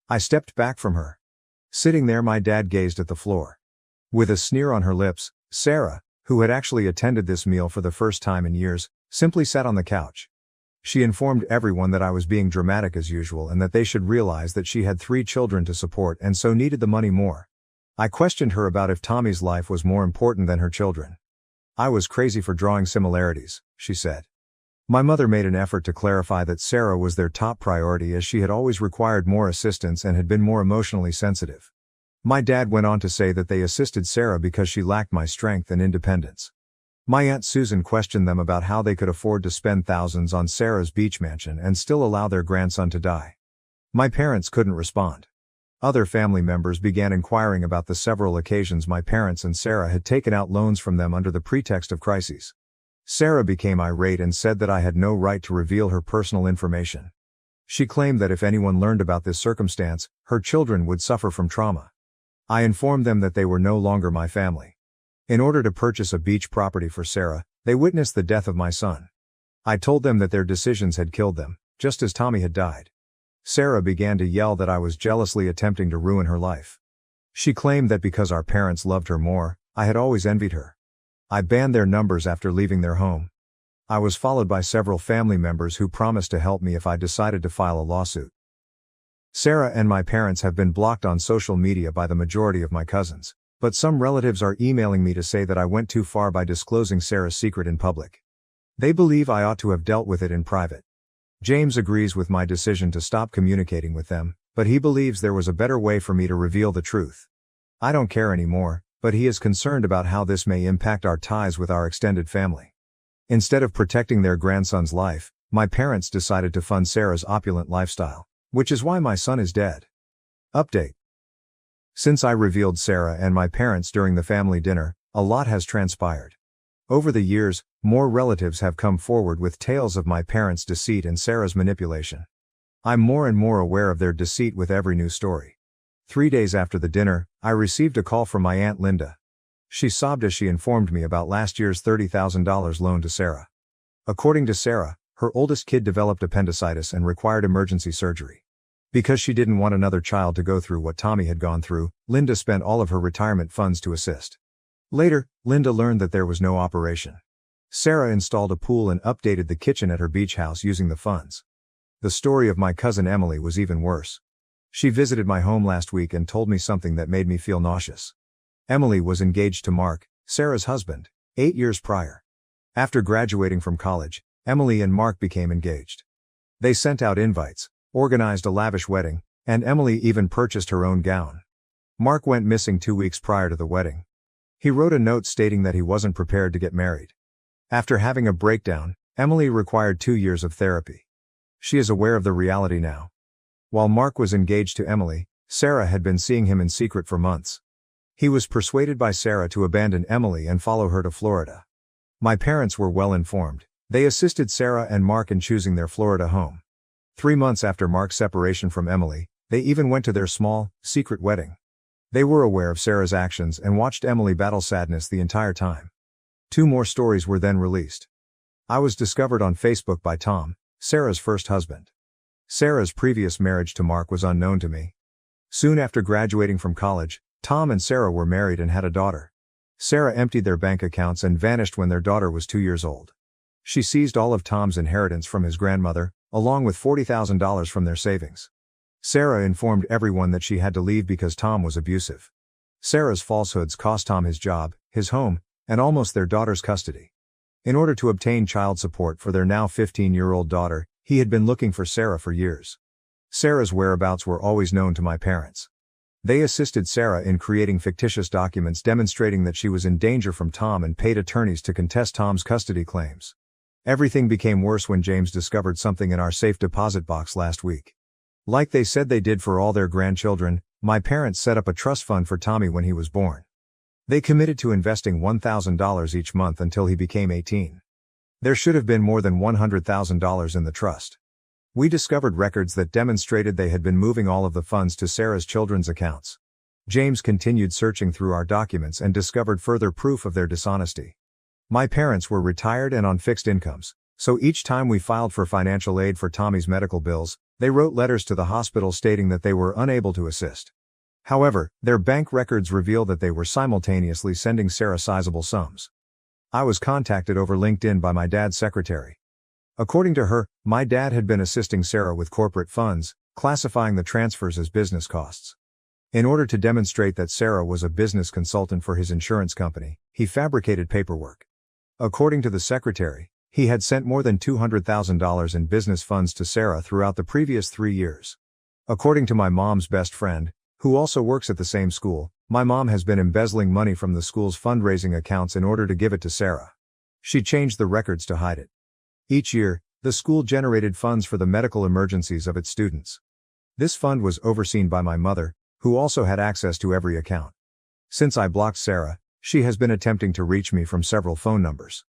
I stepped back from her. Sitting there, my dad gazed at the floor. With a sneer on her lips, Sarah, who had actually attended this meal for the first time in years, simply sat on the couch. She informed everyone that I was being dramatic as usual and that they should realize that she had 3 children to support and so needed the money more. I questioned her about if Tommy's life was more important than her children. I was crazy for drawing similarities, she said. My mother made an effort to clarify that Sarah was their top priority as she had always required more assistance and had been more emotionally sensitive. My dad went on to say that they assisted Sarah because she lacked my strength and independence. My Aunt Susan questioned them about how they could afford to spend thousands on Sarah's beach mansion and still allow their grandson to die. My parents couldn't respond. Other family members began inquiring about the several occasions my parents and Sarah had taken out loans from them under the pretext of crises. Sarah became irate and said that I had no right to reveal her personal information. She claimed that if anyone learned about this circumstance, her children would suffer from trauma. I informed them that they were no longer my family. In order to purchase a beach property for Sarah, they witnessed the death of my son. I told them that their decisions had killed them, just as Tommy had died. Sarah began to yell that I was jealously attempting to ruin her life. She claimed that because our parents loved her more, I had always envied her. I banned their numbers after leaving their home. I was followed by several family members who promised to help me if I decided to file a lawsuit. Sarah and my parents have been blocked on social media by the majority of my cousins, but some relatives are emailing me to say that I went too far by disclosing Sarah's secret in public. They believe I ought to have dealt with it in private. James agrees with my decision to stop communicating with them, but he believes there was a better way for me to reveal the truth. I don't care anymore, but he is concerned about how this may impact our ties with our extended family. Instead of protecting their grandson's life, my parents decided to fund Sarah's opulent lifestyle, which is why my son is dead. Update. Since I revealed Sarah and my parents during the family dinner, a lot has transpired. Over the years, more relatives have come forward with tales of my parents' deceit and Sarah's manipulation. I'm more and more aware of their deceit with every new story. 3 days after the dinner, I received a call from my Aunt Linda. She sobbed as she informed me about last year's $30,000 loan to Sarah. According to Sarah, her oldest kid developed appendicitis and required emergency surgery. Because she didn't want another child to go through what Tommy had gone through, Linda spent all of her retirement funds to assist. Later, Linda learned that there was no operation. Sarah installed a pool and updated the kitchen at her beach house using the funds. The story of my cousin Emily was even worse. She visited my home last week and told me something that made me feel nauseous. Emily was engaged to Mark, Sarah's husband, 8 years prior. After graduating from college, Emily and Mark became engaged. They sent out invites, organized a lavish wedding, and Emily even purchased her own gown. Mark went missing 2 weeks prior to the wedding. He wrote a note stating that he wasn't prepared to get married. After having a breakdown, Emily required 2 years of therapy. She is aware of the reality now. While Mark was engaged to Emily, Sarah had been seeing him in secret for months. He was persuaded by Sarah to abandon Emily and follow her to Florida. My parents were well informed. They assisted Sarah and Mark in choosing their Florida home. 3 months after Mark's separation from Emily, they even went to their small, secret wedding. They were aware of Sarah's actions and watched Emily battle sadness the entire time. 2 more stories were then released. I was discovered on Facebook by Tom, Sarah's first husband. Sarah's previous marriage to Mark was unknown to me. Soon after graduating from college, Tom and Sarah were married and had a daughter. Sarah emptied their bank accounts and vanished when their daughter was 2 years old. She seized all of Tom's inheritance from his grandmother, along with $40,000 from their savings. Sarah informed everyone that she had to leave because Tom was abusive. Sarah's falsehoods cost Tom his job, his home, and almost their daughter's custody. In order to obtain child support for their now 15-year-old daughter, he had been looking for Sarah for years. Sarah's whereabouts were always known to my parents. They assisted Sarah in creating fictitious documents demonstrating that she was in danger from Tom and paid attorneys to contest Tom's custody claims. Everything became worse when James discovered something in our safe deposit box last week. Like they said they did for all their grandchildren, my parents set up a trust fund for Tommy when he was born. They committed to investing $1,000 each month until he became 18. There should have been more than $100,000 in the trust. We discovered records that demonstrated they had been moving all of the funds to Sarah's children's accounts. James continued searching through our documents and discovered further proof of their dishonesty. My parents were retired and on fixed incomes, so each time we filed for financial aid for Tommy's medical bills, they wrote letters to the hospital stating that they were unable to assist. However, their bank records reveal that they were simultaneously sending Sarah sizable sums. I was contacted over LinkedIn by my dad's secretary. According to her, my dad had been assisting Sarah with corporate funds, classifying the transfers as business costs. In order to demonstrate that Sarah was a business consultant for his insurance company, he fabricated paperwork. According to the secretary, he had sent more than $200,000 in business funds to Sarah throughout the previous 3 years. According to my mom's best friend, who also works at the same school, my mom has been embezzling money from the school's fundraising accounts in order to give it to Sarah. She changed the records to hide it. Each year, the school generated funds for the medical emergencies of its students. This fund was overseen by my mother, who also had access to every account. Since I blocked Sarah, she has been attempting to reach me from several phone numbers.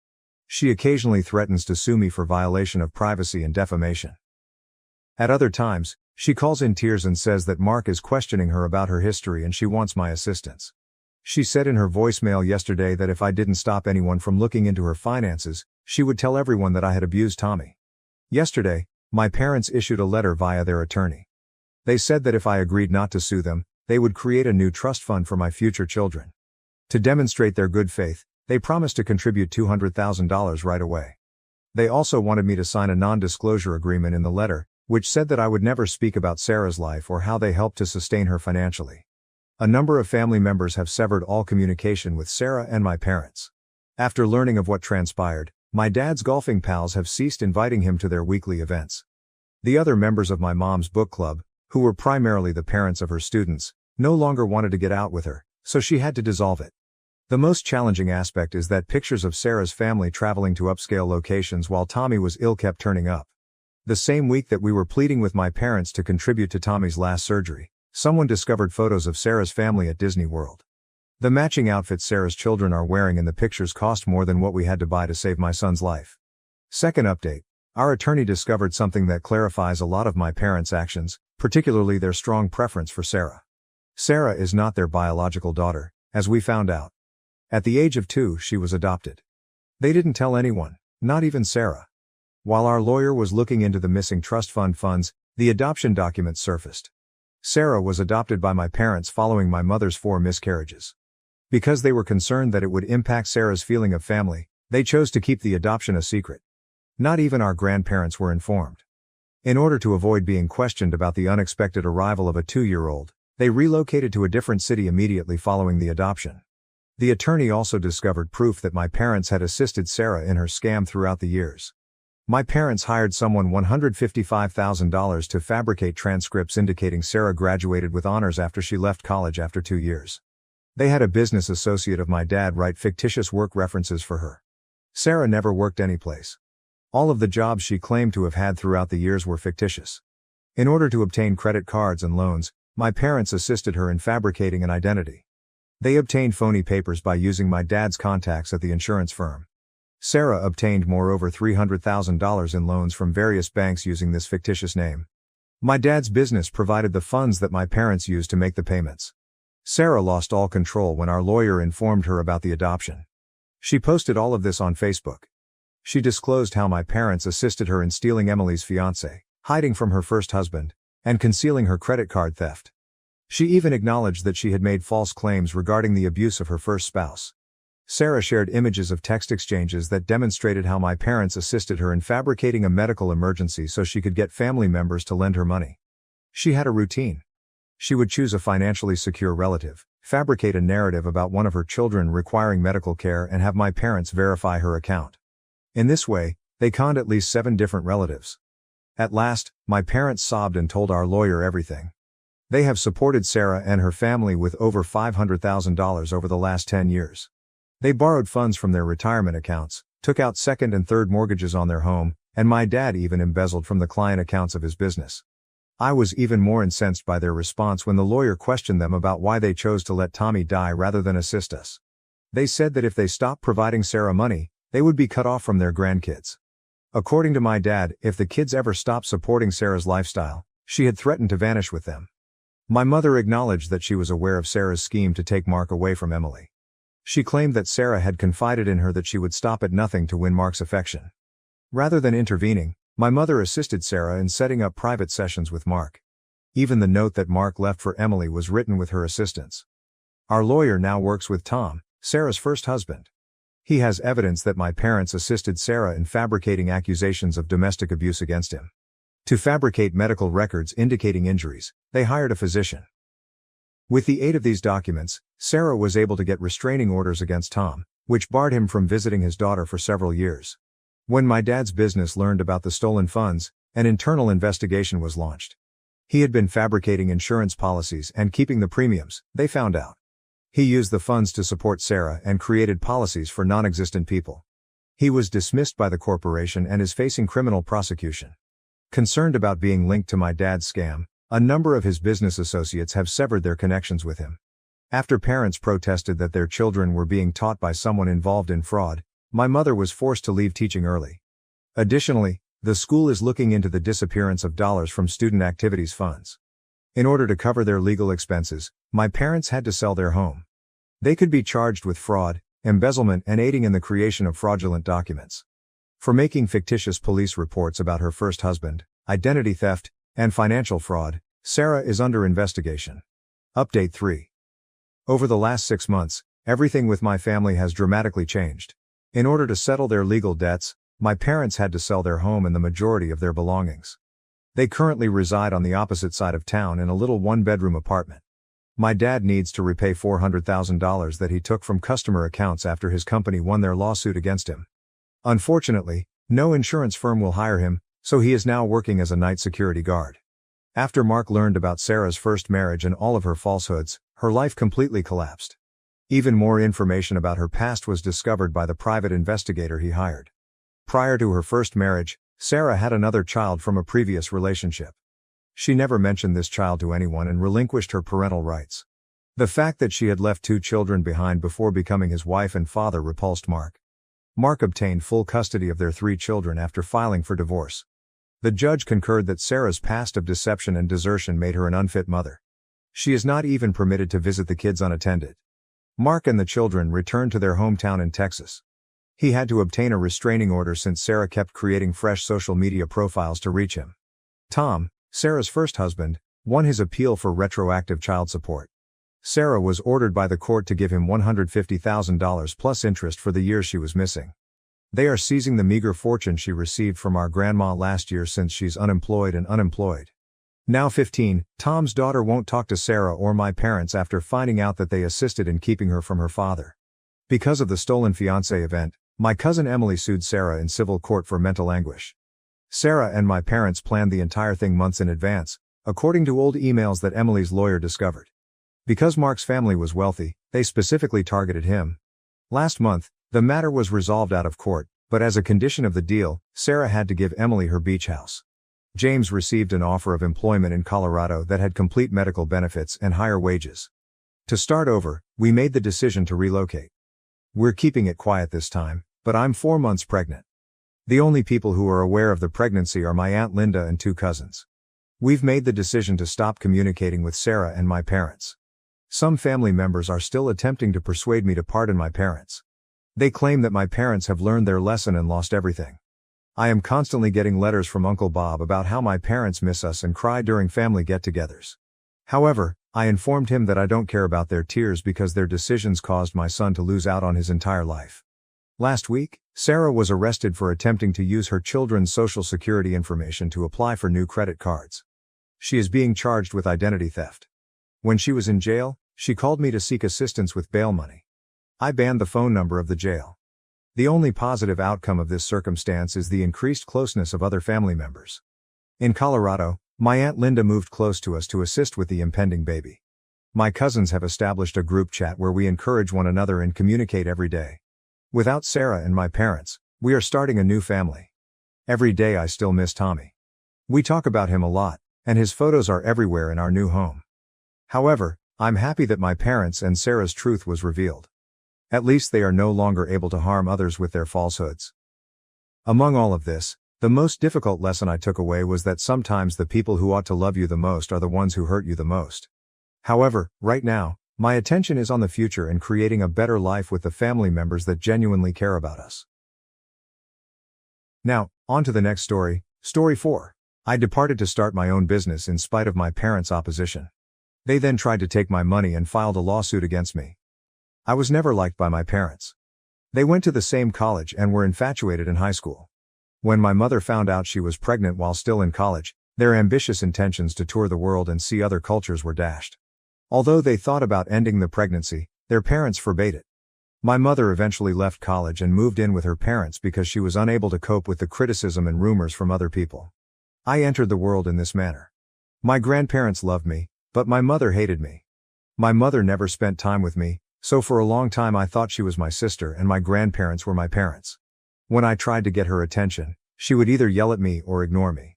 She occasionally threatens to sue me for violation of privacy and defamation. At other times, she calls in tears and says that Mark is questioning her about her history and she wants my assistance. She said in her voicemail yesterday that if I didn't stop anyone from looking into her finances, she would tell everyone that I had abused Tommy. Yesterday, my parents issued a letter via their attorney. They said that if I agreed not to sue them, they would create a new trust fund for my future children. To demonstrate their good faith, they promised to contribute $200,000 right away. They also wanted me to sign a non-disclosure agreement in the letter, which said that I would never speak about Sarah's life or how they helped to sustain her financially. A number of family members have severed all communication with Sarah and my parents. After learning of what transpired, my dad's golfing pals have ceased inviting him to their weekly events. The other members of my mom's book club, who were primarily the parents of her students, no longer wanted to get out with her, so she had to dissolve it. The most challenging aspect is that pictures of Sarah's family traveling to upscale locations while Tommy was ill kept turning up. The same week that we were pleading with my parents to contribute to Tommy's last surgery, someone discovered photos of Sarah's family at Disney World. The matching outfits Sarah's children are wearing in the pictures cost more than what we had to buy to save my son's life. Second update. Our attorney discovered something that clarifies a lot of my parents' actions, particularly their strong preference for Sarah. Sarah is not their biological daughter, as we found out. At the age of 2, she was adopted. They didn't tell anyone, not even Sarah. While our lawyer was looking into the missing trust fund funds, the adoption documents surfaced. Sarah was adopted by my parents following my mother's 4 miscarriages. Because they were concerned that it would impact Sarah's feeling of family, they chose to keep the adoption a secret. Not even our grandparents were informed. In order to avoid being questioned about the unexpected arrival of a 2-year-old, they relocated to a different city immediately following the adoption. The attorney also discovered proof that my parents had assisted Sarah in her scam throughout the years. My parents hired someone $155,000 to fabricate transcripts indicating Sarah graduated with honors after she left college after 2 years. They had a business associate of my dad write fictitious work references for her. Sarah never worked anyplace. All of the jobs she claimed to have had throughout the years were fictitious. In order to obtain credit cards and loans, my parents assisted her in fabricating an identity. They obtained phony papers by using my dad's contacts at the insurance firm. Sarah obtained moreover $300,000 in loans from various banks using this fictitious name. My dad's business provided the funds that my parents used to make the payments. Sarah lost all control when our lawyer informed her about the adoption. She posted all of this on Facebook. She disclosed how my parents assisted her in stealing Emily's fiancé, hiding from her first husband, and concealing her credit card theft. She even acknowledged that she had made false claims regarding the abuse of her first spouse. Sarah shared images of text exchanges that demonstrated how my parents assisted her in fabricating a medical emergency so she could get family members to lend her money. She had a routine. She would choose a financially secure relative, fabricate a narrative about one of her children requiring medical care and have my parents verify her account. In this way, they conned at least 7 different relatives. At last, my parents sobbed and told our lawyer everything. They have supported Sarah and her family with over $500,000 over the last 10 years. They borrowed funds from their retirement accounts, took out second and third mortgages on their home, and my dad even embezzled from the client accounts of his business. I was even more incensed by their response when the lawyer questioned them about why they chose to let Tommy die rather than assist us. They said that if they stopped providing Sarah money, they would be cut off from their grandkids. According to my dad, if the kids ever stopped supporting Sarah's lifestyle, she had threatened to vanish with them. My mother acknowledged that she was aware of Sarah's scheme to take Mark away from Emily. She claimed that Sarah had confided in her that she would stop at nothing to win Mark's affection. Rather than intervening, my mother assisted Sarah in setting up private sessions with Mark. Even the note that Mark left for Emily was written with her assistance. Our lawyer now works with Tom, Sarah's first husband. He has evidence that my parents assisted Sarah in fabricating accusations of domestic abuse against him. To fabricate medical records indicating injuries, they hired a physician. With the aid of these documents, Sarah was able to get restraining orders against Tom, which barred him from visiting his daughter for several years. When my dad's business learned about the stolen funds, an internal investigation was launched. He had been fabricating insurance policies and keeping the premiums, they found out. He used the funds to support Sarah and created policies for non-existent people. He was dismissed by the corporation and is facing criminal prosecution. Concerned about being linked to my dad's scam, a number of his business associates have severed their connections with him. After parents protested that their children were being taught by someone involved in fraud, my mother was forced to leave teaching early. Additionally, the school is looking into the disappearance of dollars from student activities funds. In order to cover their legal expenses, my parents had to sell their home. They could be charged with fraud, embezzlement, and aiding in the creation of fraudulent documents. For making fictitious police reports about her first husband, identity theft, and financial fraud, Sarah is under investigation. Update 3. Over the last 6 months, everything with my family has dramatically changed. In order to settle their legal debts, my parents had to sell their home and the majority of their belongings. They currently reside on the opposite side of town in a little one-bedroom apartment. My dad needs to repay $400,000 that he took from customer accounts after his company won their lawsuit against him. Unfortunately, no insurance firm will hire him, so he is now working as a night security guard. After Mark learned about Sarah's first marriage and all of her falsehoods, her life completely collapsed. Even more information about her past was discovered by the private investigator he hired. Prior to her first marriage, Sarah had another child from a previous relationship. She never mentioned this child to anyone and relinquished her parental rights. The fact that she had left 2 children behind before becoming his wife and father repulsed Mark. Mark obtained full custody of their 3 children after filing for divorce. The judge concurred that Sarah's past of deception and desertion made her an unfit mother. She is not even permitted to visit the kids unattended. Mark and the children returned to their hometown in Texas. He had to obtain a restraining order since Sarah kept creating fresh social media profiles to reach him. Tom, Sarah's first husband, won his appeal for retroactive child support. Sarah was ordered by the court to give him $150,000 plus interest for the years she was missing. They are seizing the meager fortune she received from our grandma last year since she's unemployed. Now 15, Tom's daughter won't talk to Sarah or my parents after finding out that they assisted in keeping her from her father. Because of the stolen fiancé event, my cousin Emily sued Sarah in civil court for mental anguish. Sarah and my parents planned the entire thing months in advance, according to old emails that Emily's lawyer discovered. Because Mark's family was wealthy, they specifically targeted him. Last month, the matter was resolved out of court, but as a condition of the deal, Sarah had to give Emily her beach house. James received an offer of employment in Colorado that had complete medical benefits and higher wages. To start over, we made the decision to relocate. We're keeping it quiet this time, but I'm 4 months pregnant. The only people who are aware of the pregnancy are my Aunt Linda and 2 cousins. We've made the decision to stop communicating with Sarah and my parents. Some family members are still attempting to persuade me to pardon my parents. They claim that my parents have learned their lesson and lost everything. I am constantly getting letters from Uncle Bob about how my parents miss us and cry during family get-togethers. However, I informed him that I don't care about their tears because their decisions caused my son to lose out on his entire life. Last week, Sarah was arrested for attempting to use her children's social security information to apply for new credit cards. She is being charged with identity theft. When she was in jail, she called me to seek assistance with bail money. I banned the phone number of the jail. The only positive outcome of this circumstance is the increased closeness of other family members. In Colorado, my Aunt Linda moved close to us to assist with the impending baby. My cousins have established a group chat where we encourage one another and communicate every day. Without Sarah and my parents, we are starting a new family. Every day I still miss Tommy. We talk about him a lot, and his photos are everywhere in our new home. However, I'm happy that my parents and Sarah's truth was revealed. At least they are no longer able to harm others with their falsehoods. Among all of this, the most difficult lesson I took away was that sometimes the people who ought to love you the most are the ones who hurt you the most. However, right now, my attention is on the future and creating a better life with the family members that genuinely care about us. Now, on to the next story, Story 4. I departed to start my own business in spite of my parents' opposition. They then tried to take my money and filed a lawsuit against me. I was never liked by my parents. They went to the same college and were infatuated in high school. When my mother found out she was pregnant while still in college, their ambitious intentions to tour the world and see other cultures were dashed. Although they thought about ending the pregnancy, their parents forbade it. My mother eventually left college and moved in with her parents because she was unable to cope with the criticism and rumors from other people. I entered the world in this manner. My grandparents loved me, but my mother hated me. My mother never spent time with me, so for a long time I thought she was my sister and my grandparents were my parents. When I tried to get her attention, she would either yell at me or ignore me.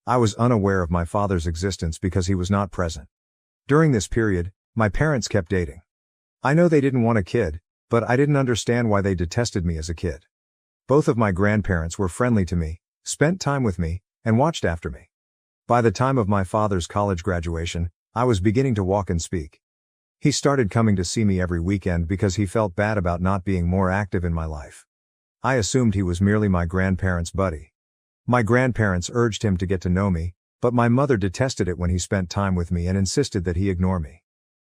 I was unaware of my father's existence because he was not present. During this period, my parents kept dating. I know they didn't want a kid, but I didn't understand why they detested me as a kid. Both of my grandparents were friendly to me, spent time with me, and watched after me. By the time of my father's college graduation, I was beginning to walk and speak. He started coming to see me every weekend because he felt bad about not being more active in my life. I assumed he was merely my grandparents' buddy. My grandparents urged him to get to know me, but my mother detested it when he spent time with me and insisted that he ignore me.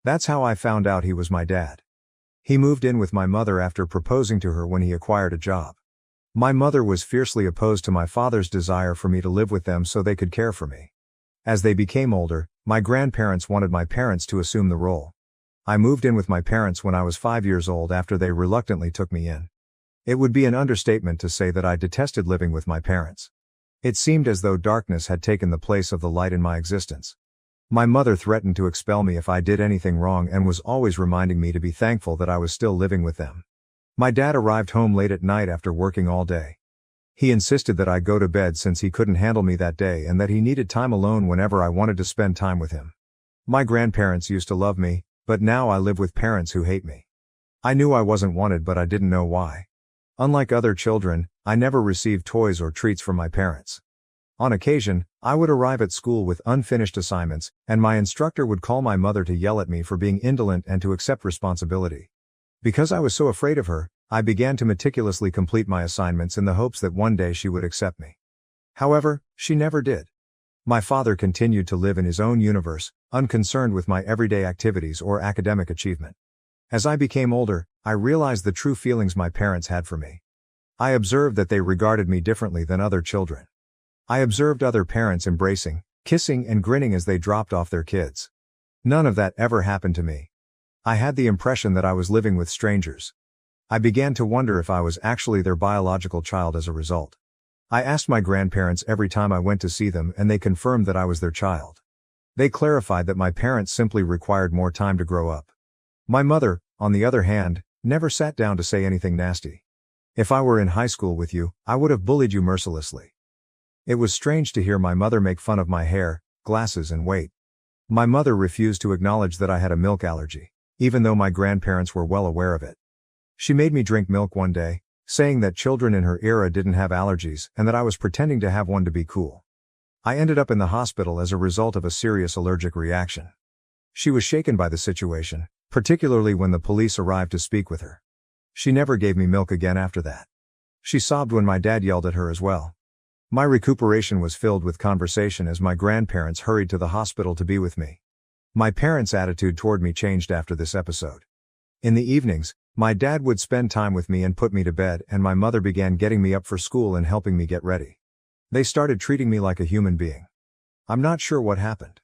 That's how I found out he was my dad. He moved in with my mother after proposing to her when he acquired a job. My mother was fiercely opposed to my father's desire for me to live with them so they could care for me. As they became older, my grandparents wanted my parents to assume the role. I moved in with my parents when I was 5 years old after they reluctantly took me in. It would be an understatement to say that I detested living with my parents. It seemed as though darkness had taken the place of the light in my existence. My mother threatened to expel me if I did anything wrong and was always reminding me to be thankful that I was still living with them. My dad arrived home late at night after working all day. He insisted that I go to bed since he couldn't handle me that day and that he needed time alone whenever I wanted to spend time with him. My grandparents used to love me, but now I live with parents who hate me. I knew I wasn't wanted, but I didn't know why. Unlike other children, I never received toys or treats from my parents. On occasion, I would arrive at school with unfinished assignments, and my instructor would call my mother to yell at me for being indolent and to accept responsibility. Because I was so afraid of her, I began to meticulously complete my assignments in the hopes that one day she would accept me. However, she never did. My father continued to live in his own universe, unconcerned with my everyday activities or academic achievement. As I became older, I realized the true feelings my parents had for me. I observed that they regarded me differently than other children. I observed other parents embracing, kissing and grinning as they dropped off their kids. None of that ever happened to me. I had the impression that I was living with strangers. I began to wonder if I was actually their biological child as a result. I asked my grandparents every time I went to see them and they confirmed that I was their child. They clarified that my parents simply required more time to grow up. My mother, on the other hand, never sat down to say anything nasty. If I were in high school with you, I would have bullied you mercilessly. It was strange to hear my mother make fun of my hair, glasses and weight. My mother refused to acknowledge that I had a milk allergy, even though my grandparents were well aware of it. She made me drink milk one day, saying that children in her era didn't have allergies and that I was pretending to have one to be cool. I ended up in the hospital as a result of a serious allergic reaction. She was shaken by the situation, particularly when the police arrived to speak with her. She never gave me milk again after that. She sobbed when my dad yelled at her as well. My recuperation was filled with conversation as my grandparents hurried to the hospital to be with me. My parents' attitude toward me changed after this episode. In the evenings, my dad would spend time with me and put me to bed, and my mother began getting me up for school and helping me get ready. They started treating me like a human being. I'm not sure what happened.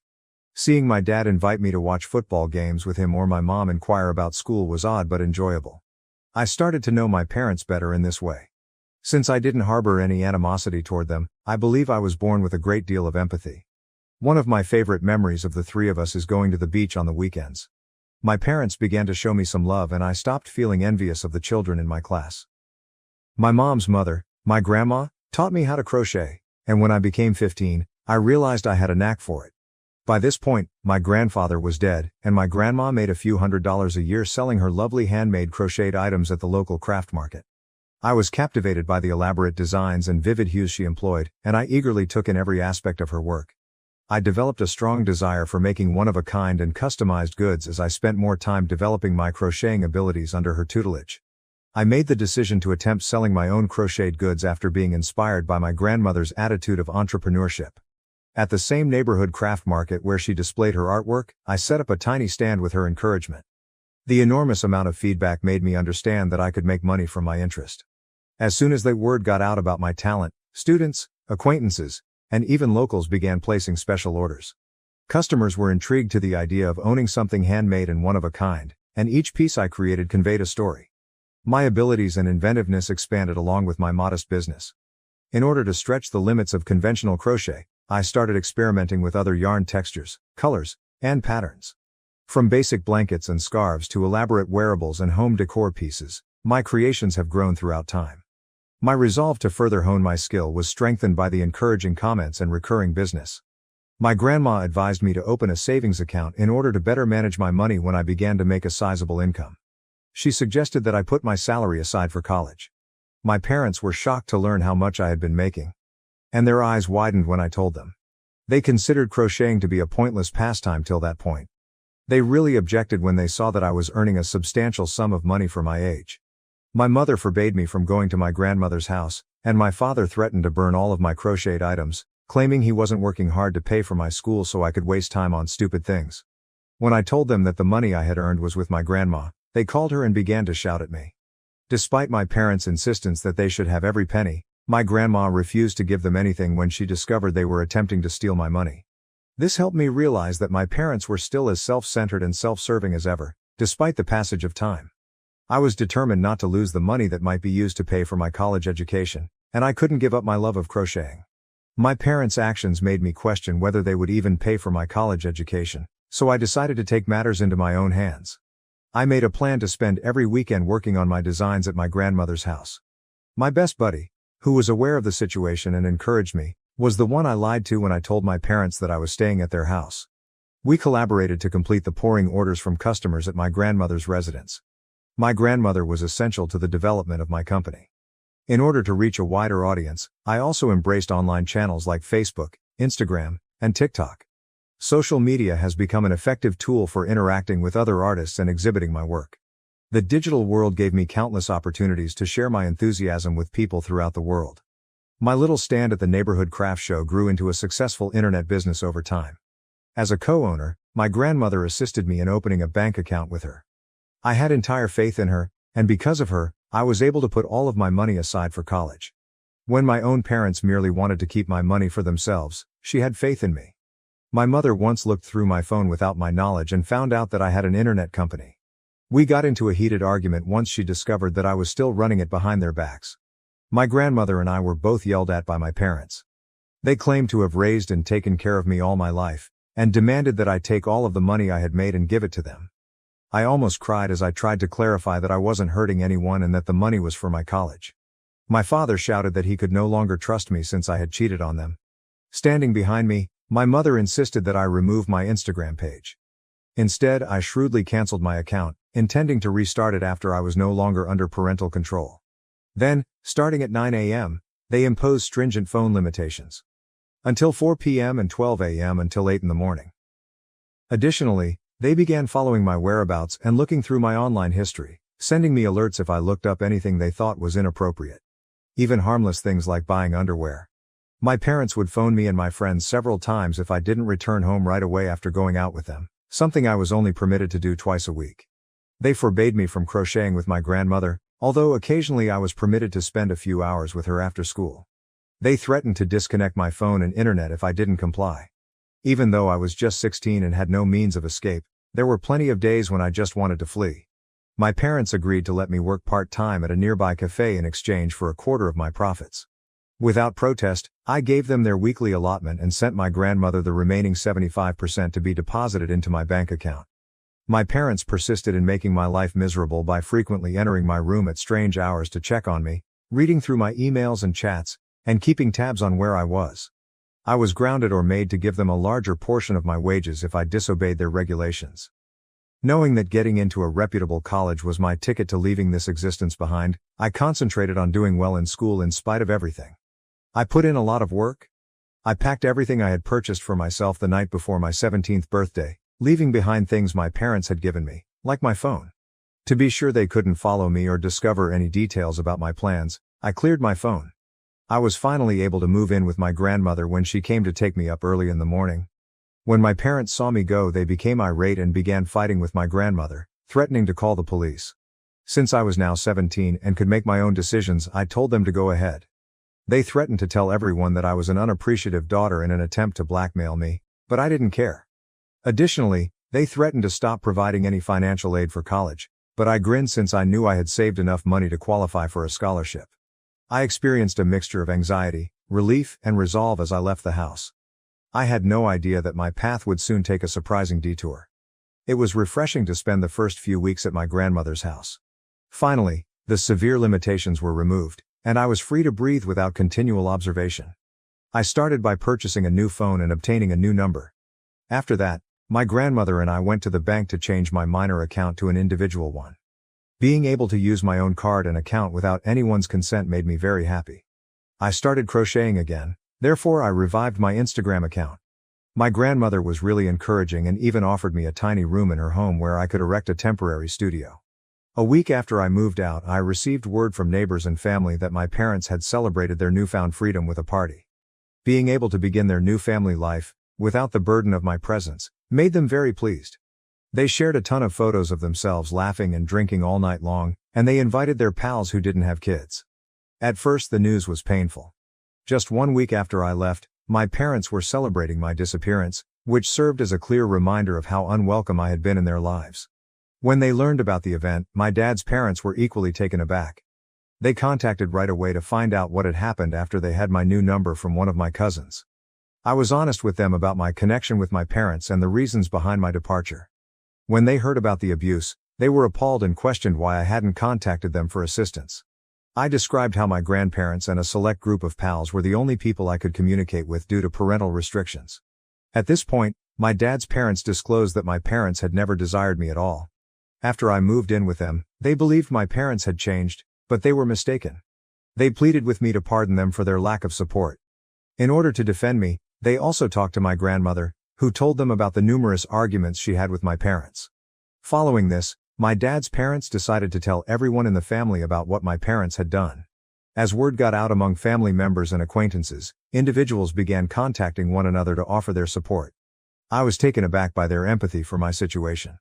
Seeing my dad invite me to watch football games with him or my mom inquire about school was odd but enjoyable. I started to know my parents better in this way. Since I didn't harbor any animosity toward them, I believe I was born with a great deal of empathy. One of my favorite memories of the three of us is going to the beach on the weekends. My parents began to show me some love and I stopped feeling envious of the children in my class. My mom's mother, my grandma, taught me how to crochet, and when I became 15, I realized I had a knack for it. By this point, my grandfather was dead, and my grandma made a few $100s a year selling her lovely handmade crocheted items at the local craft market. I was captivated by the elaborate designs and vivid hues she employed, and I eagerly took in every aspect of her work. I developed a strong desire for making one-of-a-kind and customized goods as I spent more time developing my crocheting abilities under her tutelage. I made the decision to attempt selling my own crocheted goods after being inspired by my grandmother's attitude of entrepreneurship. At the same neighborhood craft market where she displayed her artwork, I set up a tiny stand with her encouragement. The enormous amount of feedback made me understand that I could make money from my interest. As soon as the word got out about my talent, students, acquaintances, and even locals began placing special orders. Customers were intrigued to the idea of owning something handmade and one of a kind, and each piece I created conveyed a story. My abilities and inventiveness expanded along with my modest business. In order to stretch the limits of conventional crochet, I started experimenting with other yarn textures, colors, and patterns. From basic blankets and scarves to elaborate wearables and home decor pieces, my creations have grown throughout time. My resolve to further hone my skill was strengthened by the encouraging comments and recurring business. My grandma advised me to open a savings account in order to better manage my money when I began to make a sizable income. She suggested that I put my salary aside for college. My parents were shocked to learn how much I had been making. And their eyes widened when I told them. They considered crocheting to be a pointless pastime till that point. They really objected when they saw that I was earning a substantial sum of money for my age. My mother forbade me from going to my grandmother's house, and my father threatened to burn all of my crocheted items, claiming he wasn't working hard to pay for my school so I could waste time on stupid things. When I told them that the money I had earned was with my grandma, they called her and began to shout at me. Despite my parents' insistence that they should have every penny, my grandma refused to give them anything when she discovered they were attempting to steal my money. This helped me realize that my parents were still as self-centered and self-serving as ever, despite the passage of time. I was determined not to lose the money that might be used to pay for my college education, and I couldn't give up my love of crocheting. My parents' actions made me question whether they would even pay for my college education, so I decided to take matters into my own hands. I made a plan to spend every weekend working on my designs at my grandmother's house. My best buddy, who was aware of the situation and encouraged me, was the one I lied to when I told my parents that I was staying at their house. We collaborated to complete the pouring orders from customers at my grandmother's residence. My grandmother was essential to the development of my company. In order to reach a wider audience, I also embraced online channels like Facebook, Instagram, and TikTok. Social media has become an effective tool for interacting with other artists and exhibiting my work. The digital world gave me countless opportunities to share my enthusiasm with people throughout the world. My little stand at the neighborhood craft show grew into a successful internet business over time. As a co-owner, my grandmother assisted me in opening a bank account with her. I had entire faith in her, and because of her, I was able to put all of my money aside for college. When my own parents merely wanted to keep my money for themselves, she had faith in me. My mother once looked through my phone without my knowledge and found out that I had an internet company. We got into a heated argument once she discovered that I was still running it behind their backs. My grandmother and I were both yelled at by my parents. They claimed to have raised and taken care of me all my life, and demanded that I take all of the money I had made and give it to them. I almost cried as I tried to clarify that I wasn't hurting anyone and that the money was for my college. My father shouted that he could no longer trust me since I had cheated on them. Standing behind me, my mother insisted that I remove my Instagram page. Instead, I shrewdly canceled my account, intending to restart it after I was no longer under parental control. Then, starting at 9 a.m., they imposed stringent phone limitations. Until 4 p.m. and 12 a.m. until 8 in the morning. Additionally, they began following my whereabouts and looking through my online history, sending me alerts if I looked up anything they thought was inappropriate. Even harmless things like buying underwear. My parents would phone me and my friends several times if I didn't return home right away after going out with them, something I was only permitted to do twice a week. They forbade me from crocheting with my grandmother, although occasionally I was permitted to spend a few hours with her after school. They threatened to disconnect my phone and internet if I didn't comply. Even though I was just 16 and had no means of escape, there were plenty of days when I just wanted to flee. My parents agreed to let me work part-time at a nearby cafe in exchange for a quarter of my profits. Without protest, I gave them their weekly allotment and sent my grandmother the remaining 75% to be deposited into my bank account. My parents persisted in making my life miserable by frequently entering my room at strange hours to check on me, reading through my emails and chats, and keeping tabs on where I was. I was grounded or made to give them a larger portion of my wages if I disobeyed their regulations. Knowing that getting into a reputable college was my ticket to leaving this existence behind, I concentrated on doing well in school in spite of everything. I put in a lot of work. I packed everything I had purchased for myself the night before my 17th birthday, leaving behind things my parents had given me, like my phone. To be sure they couldn't follow me or discover any details about my plans, I cleared my phone. I was finally able to move in with my grandmother when she came to take me up early in the morning. When my parents saw me go, they became irate and began fighting with my grandmother, threatening to call the police. Since I was now 17 and could make my own decisions, I told them to go ahead. They threatened to tell everyone that I was an unappreciative daughter in an attempt to blackmail me, but I didn't care. Additionally, they threatened to stop providing any financial aid for college, but I grinned since I knew I had saved enough money to qualify for a scholarship. I experienced a mixture of anxiety, relief, and resolve as I left the house. I had no idea that my path would soon take a surprising detour. It was refreshing to spend the first few weeks at my grandmother's house. Finally, the severe limitations were removed, and I was free to breathe without continual observation. I started by purchasing a new phone and obtaining a new number. After that, my grandmother and I went to the bank to change my minor account to an individual one. Being able to use my own card and account without anyone's consent made me very happy. I started crocheting again, therefore I revived my Instagram account. My grandmother was really encouraging and even offered me a tiny room in her home where I could erect a temporary studio. A week after I moved out, I received word from neighbors and family that my parents had celebrated their newfound freedom with a party. Being able to begin their new family life, without the burden of my presence, made them very pleased. They shared a ton of photos of themselves laughing and drinking all night long, and they invited their pals who didn't have kids. At first the news was painful. Just 1 week after I left, my parents were celebrating my disappearance, which served as a clear reminder of how unwelcome I had been in their lives. When they learned about the event, my dad's parents were equally taken aback. They contacted right away to find out what had happened after they had my new number from one of my cousins. I was honest with them about my connection with my parents and the reasons behind my departure. When they heard about the abuse, they were appalled and questioned why I hadn't contacted them for assistance. I described how my grandparents and a select group of pals were the only people I could communicate with due to parental restrictions. At this point, my dad's parents disclosed that my parents had never desired me at all. After I moved in with them, they believed my parents had changed, but they were mistaken. They pleaded with me to pardon them for their lack of support. In order to defend me, they also talked to my grandmother, who told them about the numerous arguments she had with my parents. Following this, my dad's parents decided to tell everyone in the family about what my parents had done. As word got out among family members and acquaintances, individuals began contacting one another to offer their support. I was taken aback by their empathy for my situation.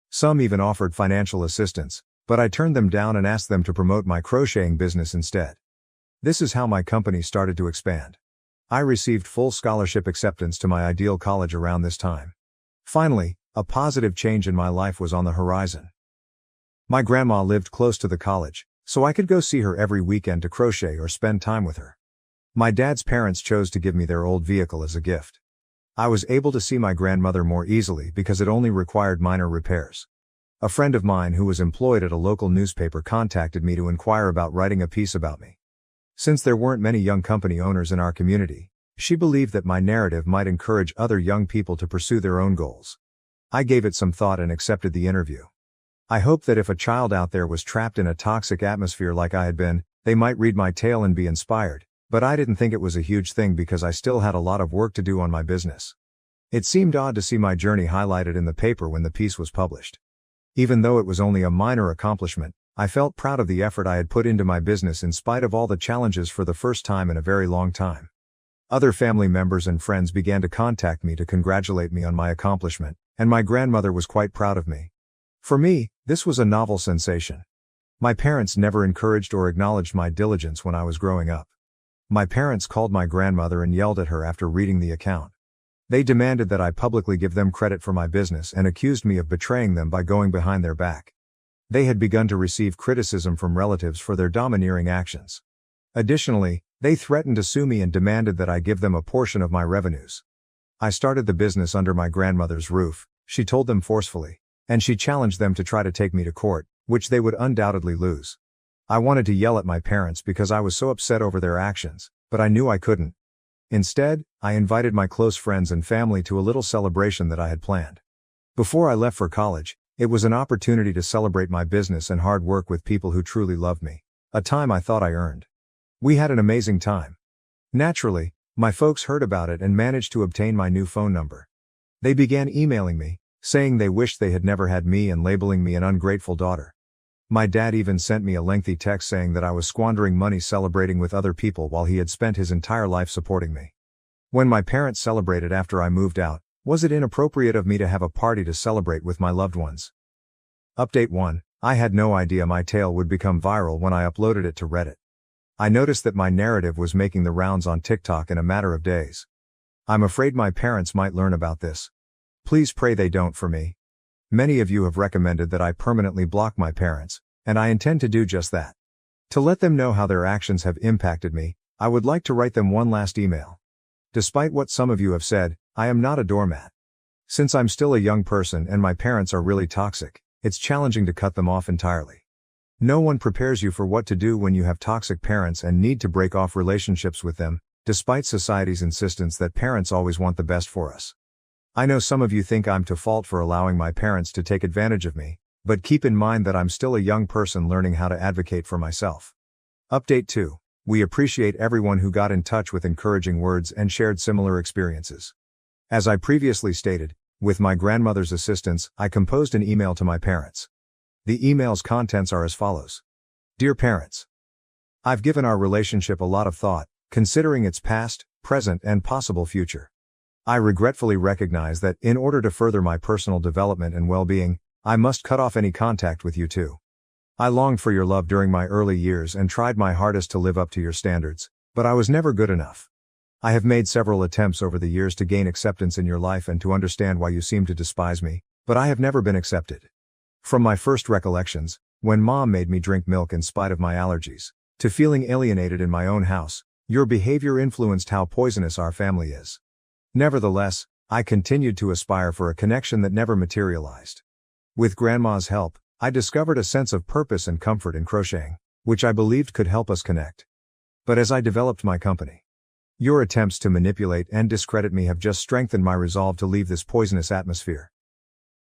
Some even offered financial assistance, but I turned them down and asked them to promote my crocheting business instead. This is how my company started to expand. I received full scholarship acceptance to my ideal college around this time. Finally, a positive change in my life was on the horizon. My grandma lived close to the college, so I could go see her every weekend to crochet or spend time with her. My dad's parents chose to give me their old vehicle as a gift. I was able to see my grandmother more easily because it only required minor repairs. A friend of mine who was employed at a local newspaper contacted me to inquire about writing a piece about me. Since there weren't many young company owners in our community, she believed that my narrative might encourage other young people to pursue their own goals. I gave it some thought and accepted the interview. I hoped that if a child out there was trapped in a toxic atmosphere like I had been, they might read my tale and be inspired, but I didn't think it was a huge thing because I still had a lot of work to do on my business. It seemed odd to see my journey highlighted in the paper when the piece was published. Even though it was only a minor accomplishment, I felt proud of the effort I had put into my business in spite of all the challenges for the first time in a very long time. Other family members and friends began to contact me to congratulate me on my accomplishment, and my grandmother was quite proud of me. For me, this was a novel sensation. My parents never encouraged or acknowledged my diligence when I was growing up. My parents called my grandmother and yelled at her after reading the account. They demanded that I publicly give them credit for my business and accused me of betraying them by going behind their back. They had begun to receive criticism from relatives for their domineering actions. Additionally, they threatened to sue me and demanded that I give them a portion of my revenues. I started the business under my grandmother's roof, she told them forcefully, and she challenged them to try to take me to court, which they would undoubtedly lose. I wanted to yell at my parents because I was so upset over their actions, but I knew I couldn't. Instead, I invited my close friends and family to a little celebration that I had planned. Before I left for college, it was an opportunity to celebrate my business and hard work with people who truly loved me, a time I thought I earned. We had an amazing time. Naturally, my folks heard about it and managed to obtain my new phone number. They began emailing me, saying they wished they had never had me and labeling me an ungrateful daughter. My dad even sent me a lengthy text saying that I was squandering money celebrating with other people while he had spent his entire life supporting me. When my parents celebrated after I moved out, was it inappropriate of me to have a party to celebrate with my loved ones? Update 1. I had no idea my tale would become viral when I uploaded it to Reddit. I noticed that my narrative was making the rounds on TikTok in a matter of days. I'm afraid my parents might learn about this. Please pray they don't for me. Many of you have recommended that I permanently block my parents, and I intend to do just that. To let them know how their actions have impacted me, I would like to write them one last email. Despite what some of you have said, I am not a doormat. Since I'm still a young person and my parents are really toxic, it's challenging to cut them off entirely. No one prepares you for what to do when you have toxic parents and need to break off relationships with them, despite society's insistence that parents always want the best for us. I know some of you think I'm to fault for allowing my parents to take advantage of me, but keep in mind that I'm still a young person learning how to advocate for myself. Update 2. We appreciate everyone who got in touch with encouraging words and shared similar experiences. As I previously stated, with my grandmother's assistance, I composed an email to my parents. The email's contents are as follows. Dear parents, I've given our relationship a lot of thought, considering its past, present, and possible future. I regretfully recognize that, in order to further my personal development and well-being, I must cut off any contact with you too. I longed for your love during my early years and tried my hardest to live up to your standards, but I was never good enough. I have made several attempts over the years to gain acceptance in your life and to understand why you seem to despise me, but I have never been accepted. From my first recollections, when Mom made me drink milk in spite of my allergies, to feeling alienated in my own house, your behavior influenced how poisonous our family is. Nevertheless, I continued to aspire for a connection that never materialized. With Grandma's help, I discovered a sense of purpose and comfort in crocheting, which I believed could help us connect. But as I developed my company, your attempts to manipulate and discredit me have just strengthened my resolve to leave this poisonous atmosphere.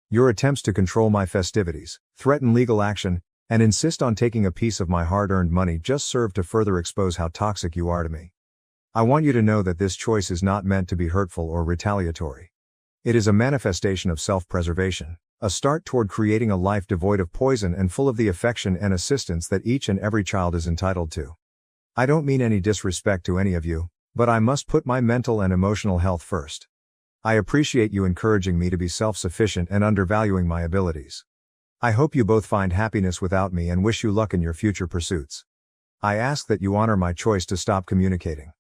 Your attempts to control my festivities, threaten legal action, and insist on taking a piece of my hard-earned money just serve to further expose how toxic you are to me. I want you to know that this choice is not meant to be hurtful or retaliatory. It is a manifestation of self-preservation, a start toward creating a life devoid of poison and full of the affection and assistance that each and every child is entitled to. I don't mean any disrespect to any of you, but I must put my mental and emotional health first. I appreciate you encouraging me to be self-sufficient and undervaluing my abilities. I hope you both find happiness without me and wish you luck in your future pursuits. I ask that you honor my choice to stop communicating.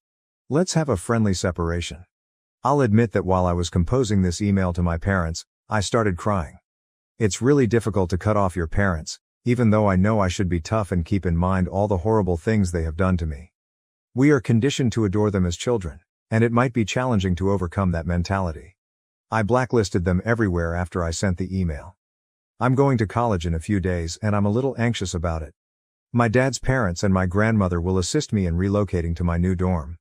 Let's have a friendly separation. I'll admit that while I was composing this email to my parents, I started crying. It's really difficult to cut off your parents, even though I know I should be tough and keep in mind all the horrible things they have done to me. We are conditioned to adore them as children, and it might be challenging to overcome that mentality. I blacklisted them everywhere after I sent the email. I'm going to college in a few days and I'm a little anxious about it. My dad's parents and my grandmother will assist me in relocating to my new dorm.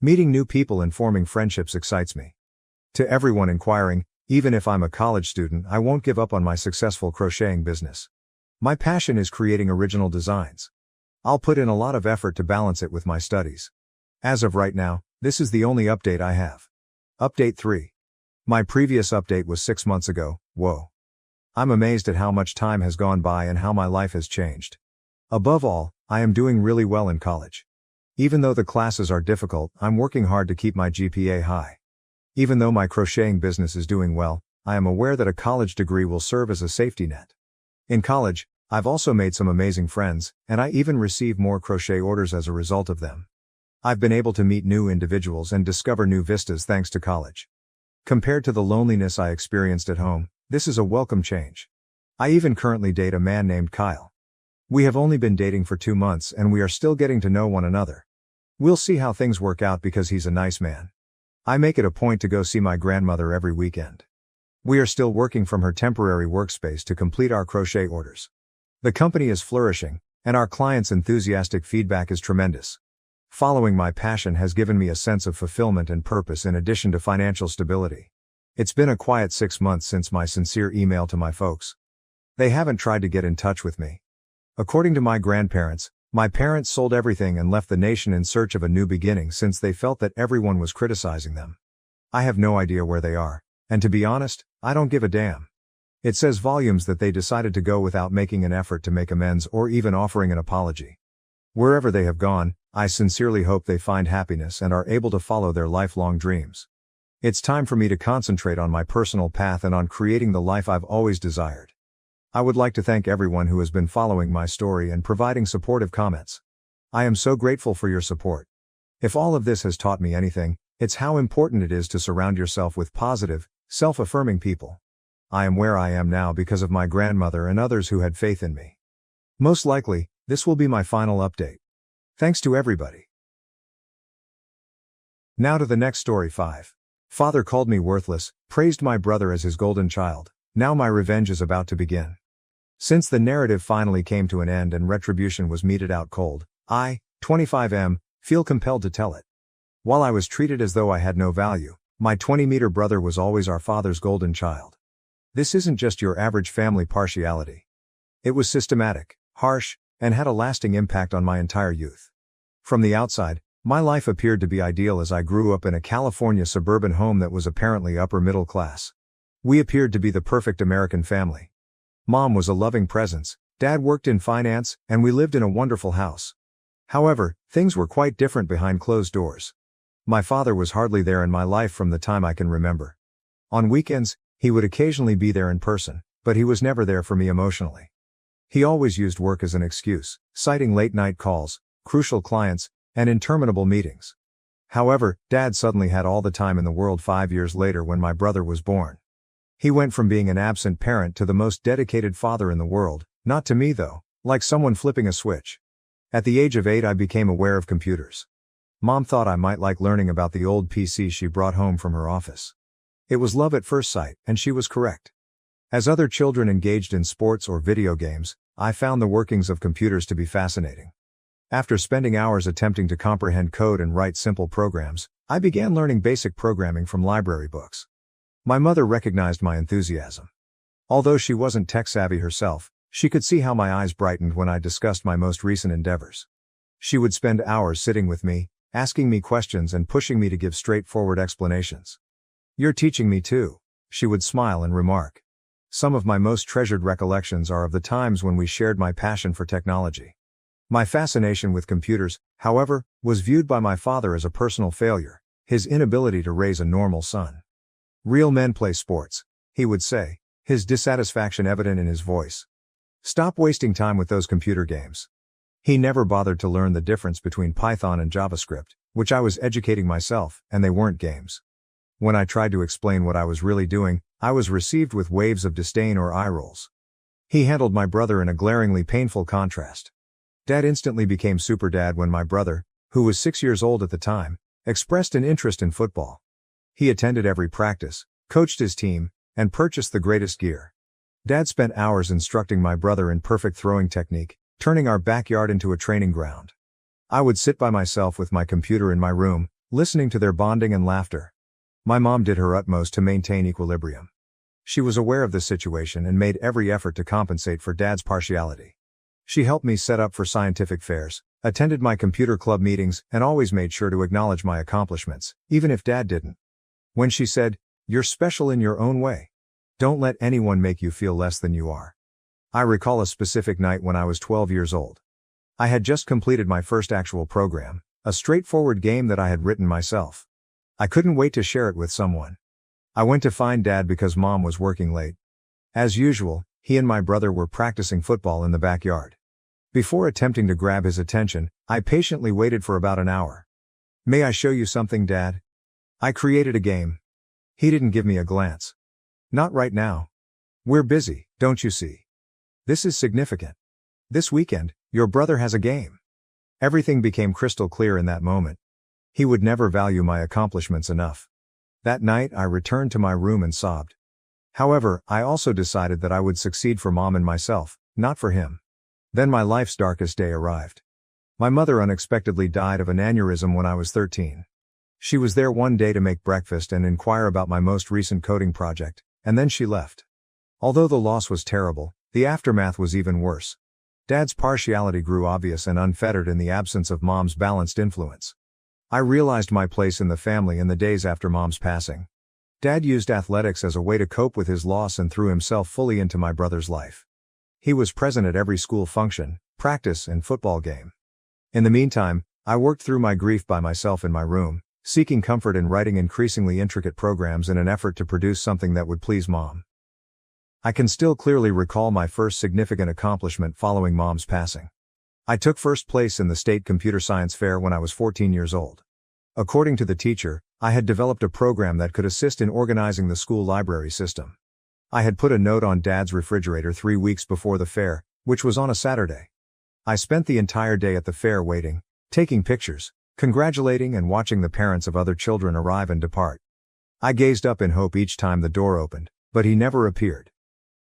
Meeting new people and forming friendships excites me. To everyone inquiring, even if I'm a college student, I won't give up on my successful crocheting business. My passion is creating original designs. I'll put in a lot of effort to balance it with my studies. As of right now, this is the only update I have. Update 3. My previous update was 6 months ago. Whoa. I'm amazed at how much time has gone by and how my life has changed. Above all, I am doing really well in college. Even though the classes are difficult, I'm working hard to keep my GPA high. Even though my crocheting business is doing well, I am aware that a college degree will serve as a safety net. In college, I've also made some amazing friends, and I even receive more crochet orders as a result of them. I've been able to meet new individuals and discover new vistas thanks to college. Compared to the loneliness I experienced at home, this is a welcome change. I even currently date a man named Kyle. We have only been dating for 2 months and we are still getting to know one another. We'll see how things work out because he's a nice man. I make it a point to go see my grandmother every weekend. We are still working from her temporary workspace to complete our crochet orders. The company is flourishing, and our clients' enthusiastic feedback is tremendous. Following my passion has given me a sense of fulfillment and purpose in addition to financial stability. It's been a quiet 6 months since my sincere email to my folks. They haven't tried to get in touch with me. According to my grandparents, my parents sold everything and left the nation in search of a new beginning since they felt that everyone was criticizing them. I have no idea where they are, and to be honest, I don't give a damn. It says volumes that they decided to go without making an effort to make amends or even offering an apology. Wherever they have gone, I sincerely hope they find happiness and are able to follow their lifelong dreams. It's time for me to concentrate on my personal path and on creating the life I've always desired. I would like to thank everyone who has been following my story and providing supportive comments. I am so grateful for your support. If all of this has taught me anything, it's how important it is to surround yourself with positive, self-affirming people. I am where I am now because of my grandmother and others who had faith in me. Most likely, this will be my final update. Thanks to everybody. Now to the next story 5. Father called me worthless, praised my brother as his golden child. Now my revenge is about to begin. Since the narrative finally came to an end and retribution was meted out cold, I, 25M, feel compelled to tell it. While I was treated as though I had no value, my 20-meter brother was always our father's golden child. This isn't just your average family partiality. It was systematic, harsh, and had a lasting impact on my entire youth. From the outside, my life appeared to be ideal as I grew up in a California suburban home that was apparently upper middle class. We appeared to be the perfect American family. Mom was a loving presence, Dad worked in finance, and we lived in a wonderful house. However, things were quite different behind closed doors. My father was hardly there in my life from the time I can remember. On weekends, he would occasionally be there in person, but he was never there for me emotionally. He always used work as an excuse, citing late-night calls, crucial clients, and interminable meetings. However, Dad suddenly had all the time in the world 5 years later when my brother was born. He went from being an absent parent to the most dedicated father in the world, not to me though, like someone flipping a switch. At the age of 8 I became aware of computers. Mom thought I might like learning about the old PC she brought home from her office. It was love at first sight, and she was correct. As other children engaged in sports or video games, I found the workings of computers to be fascinating. After spending hours attempting to comprehend code and write simple programs, I began learning basic programming from library books. My mother recognized my enthusiasm. Although she wasn't tech-savvy herself, she could see how my eyes brightened when I discussed my most recent endeavors. She would spend hours sitting with me, asking me questions and pushing me to give straightforward explanations. "You're teaching me too," she would smile and remark. Some of my most treasured recollections are of the times when we shared my passion for technology. My fascination with computers, however, was viewed by my father as a personal failure, his inability to raise a normal son. "Real men play sports," he would say, his dissatisfaction evident in his voice. "Stop wasting time with those computer games." He never bothered to learn the difference between Python and JavaScript, which I was educating myself, and they weren't games. When I tried to explain what I was really doing, I was received with waves of disdain or eye rolls. He handled my brother in a glaringly painful contrast. Dad instantly became super dad when my brother, who was 6 years old at the time, expressed an interest in football. He attended every practice, coached his team, and purchased the greatest gear. Dad spent hours instructing my brother in perfect throwing technique, turning our backyard into a training ground. I would sit by myself with my computer in my room, listening to their bonding and laughter. My mom did her utmost to maintain equilibrium. She was aware of the situation and made every effort to compensate for Dad's partiality. She helped me set up for scientific fairs, attended my computer club meetings, and always made sure to acknowledge my accomplishments, even if Dad didn't. When she said, "You're special in your own way. Don't let anyone make you feel less than you are." I recall a specific night when I was 12 years old. I had just completed my first actual program, a straightforward game that I had written myself. I couldn't wait to share it with someone. I went to find Dad because Mom was working late. As usual, he and my brother were practicing football in the backyard. Before attempting to grab his attention, I patiently waited for about an hour. "May I show you something, Dad? I created a game." He didn't give me a glance. "Not right now. We're busy, don't you see? This is significant. This weekend, your brother has a game." Everything became crystal clear in that moment. He would never value my accomplishments enough. That night I returned to my room and sobbed. However, I also decided that I would succeed for Mom and myself, not for him. Then my life's darkest day arrived. My mother unexpectedly died of an aneurysm when I was 13. She was there one day to make breakfast and inquire about my most recent coding project, and then she left. Although the loss was terrible, the aftermath was even worse. Dad's partiality grew obvious and unfettered in the absence of Mom's balanced influence. I realized my place in the family in the days after Mom's passing. Dad used athletics as a way to cope with his loss and threw himself fully into my brother's life. He was present at every school function, practice, and football game. In the meantime, I worked through my grief by myself in my room, seeking comfort in writing increasingly intricate programs in an effort to produce something that would please Mom. I can still clearly recall my first significant accomplishment following Mom's passing. I took first place in the state computer science fair when I was 14 years old. According to the teacher, I had developed a program that could assist in organizing the school library system. I had put a note on Dad's refrigerator 3 weeks before the fair, which was on a Saturday. I spent the entire day at the fair waiting, taking pictures, congratulating and watching the parents of other children arrive and depart. I gazed up in hope each time the door opened, but he never appeared.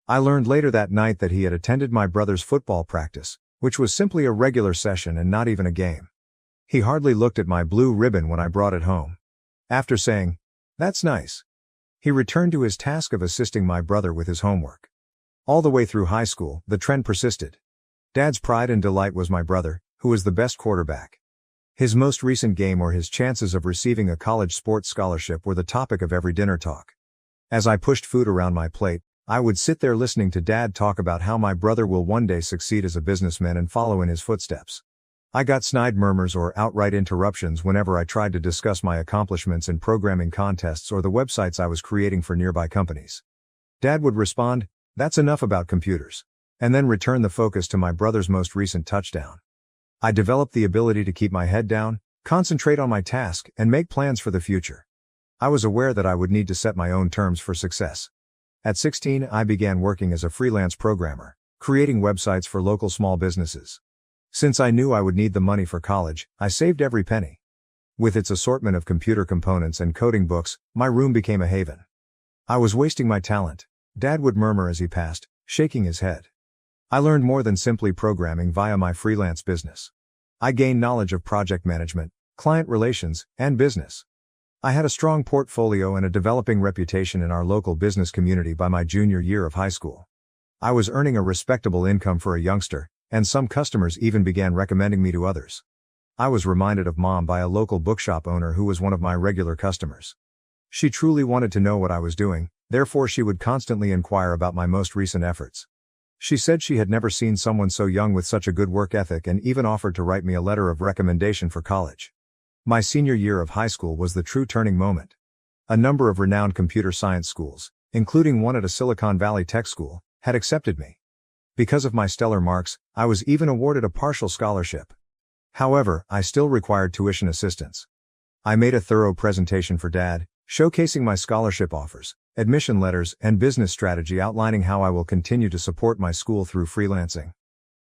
I learned later that night that he had attended my brother's football practice, which was simply a regular session and not even a game. He hardly looked at my blue ribbon when I brought it home. After saying, "That's nice," he returned to his task of assisting my brother with his homework. All the way through high school, the trend persisted. Dad's pride and delight was my brother, who was the best quarterback. His most recent game or his chances of receiving a college sports scholarship were the topic of every dinner talk. As I pushed food around my plate, I would sit there listening to Dad talk about how my brother will one day succeed as a businessman and follow in his footsteps. I got snide murmurs or outright interruptions whenever I tried to discuss my accomplishments in programming contests or the websites I was creating for nearby companies. Dad would respond, "That's enough about computers," and then return the focus to my brother's most recent touchdown. I developed the ability to keep my head down, concentrate on my task, and make plans for the future. I was aware that I would need to set my own terms for success. At 16, I began working as a freelance programmer, creating websites for local small businesses. Since I knew I would need the money for college, I saved every penny. With its assortment of computer components and coding books, my room became a haven. I was wasting my talent, Dad would murmur as he passed, shaking his head. I learned more than simply programming via my freelance business. I gained knowledge of project management, client relations, and business. I had a strong portfolio and a developing reputation in our local business community by my junior year of high school. I was earning a respectable income for a youngster, and some customers even began recommending me to others. I was reminded of Mom by a local bookshop owner who was one of my regular customers. She truly wanted to know what I was doing, therefore she would constantly inquire about my most recent efforts. She said she had never seen someone so young with such a good work ethic and even offered to write me a letter of recommendation for college. My senior year of high school was the true turning moment. A number of renowned computer science schools, including one at a Silicon Valley tech school, had accepted me. Because of my stellar marks, I was even awarded a partial scholarship. However, I still required tuition assistance. I made a thorough presentation for Dad, showcasing my scholarship offers, admission letters, and business strategy outlining how I will continue to support my school through freelancing.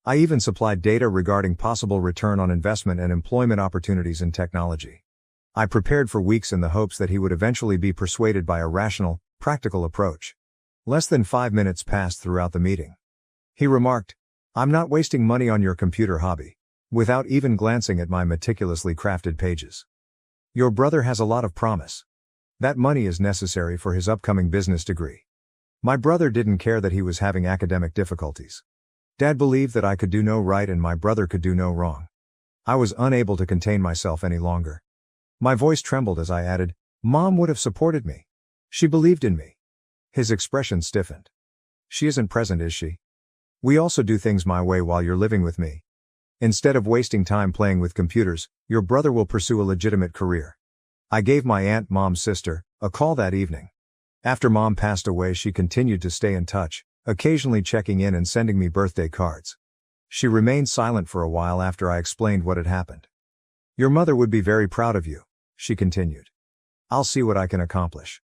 I even supplied data regarding possible return on investment and employment opportunities in technology. I prepared for weeks in the hopes that he would eventually be persuaded by a rational, practical approach. Less than 5 minutes passed throughout the meeting. He remarked, "I'm not wasting money on your computer hobby," without even glancing at my meticulously crafted pages. "Your brother has a lot of promise. That money is necessary for his upcoming business degree." My brother didn't care that he was having academic difficulties. Dad believed that I could do no right and my brother could do no wrong. I was unable to contain myself any longer. My voice trembled as I added, "Mom would have supported me. She believed in me." His expression stiffened. "She isn't present, is she? We also do things my way while you're living with me. Instead of wasting time playing with computers, your brother will pursue a legitimate career." I gave my aunt, Mom's sister, a call that evening. After Mom passed away, she continued to stay in touch, occasionally checking in and sending me birthday cards. She remained silent for a while after I explained what had happened. "Your mother would be very proud of you," she continued. "I'll see what I can accomplish."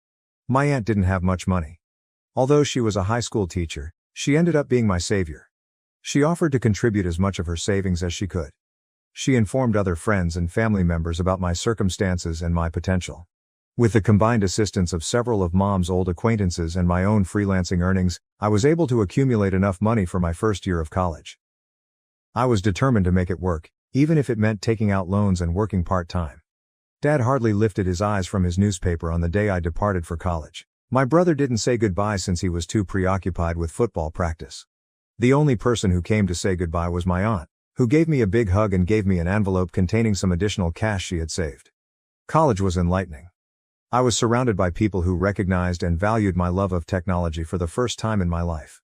My aunt didn't have much money. Although she was a high school teacher, she ended up being my savior. She offered to contribute as much of her savings as she could. She informed other friends and family members about my circumstances and my potential. With the combined assistance of several of Mom's old acquaintances and my own freelancing earnings, I was able to accumulate enough money for my first year of college. I was determined to make it work, even if it meant taking out loans and working part-time. Dad hardly lifted his eyes from his newspaper on the day I departed for college. My brother didn't say goodbye since he was too preoccupied with football practice. The only person who came to say goodbye was my aunt, who gave me a big hug and gave me an envelope containing some additional cash she had saved. College was enlightening. I was surrounded by people who recognized and valued my love of technology for the first time in my life.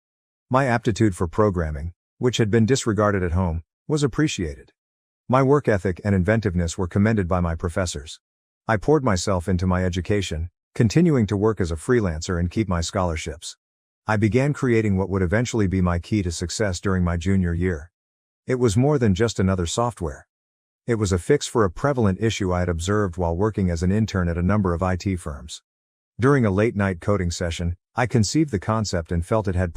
My aptitude for programming, which had been disregarded at home, was appreciated. My work ethic and inventiveness were commended by my professors. I poured myself into my education, continuing to work as a freelancer and keep my scholarships. I began creating what would eventually be my key to success during my junior year. It was more than just another software. It was a fix for a prevalent issue I had observed while working as an intern at a number of IT firms. During a late-night coding session, I conceived the concept and felt it had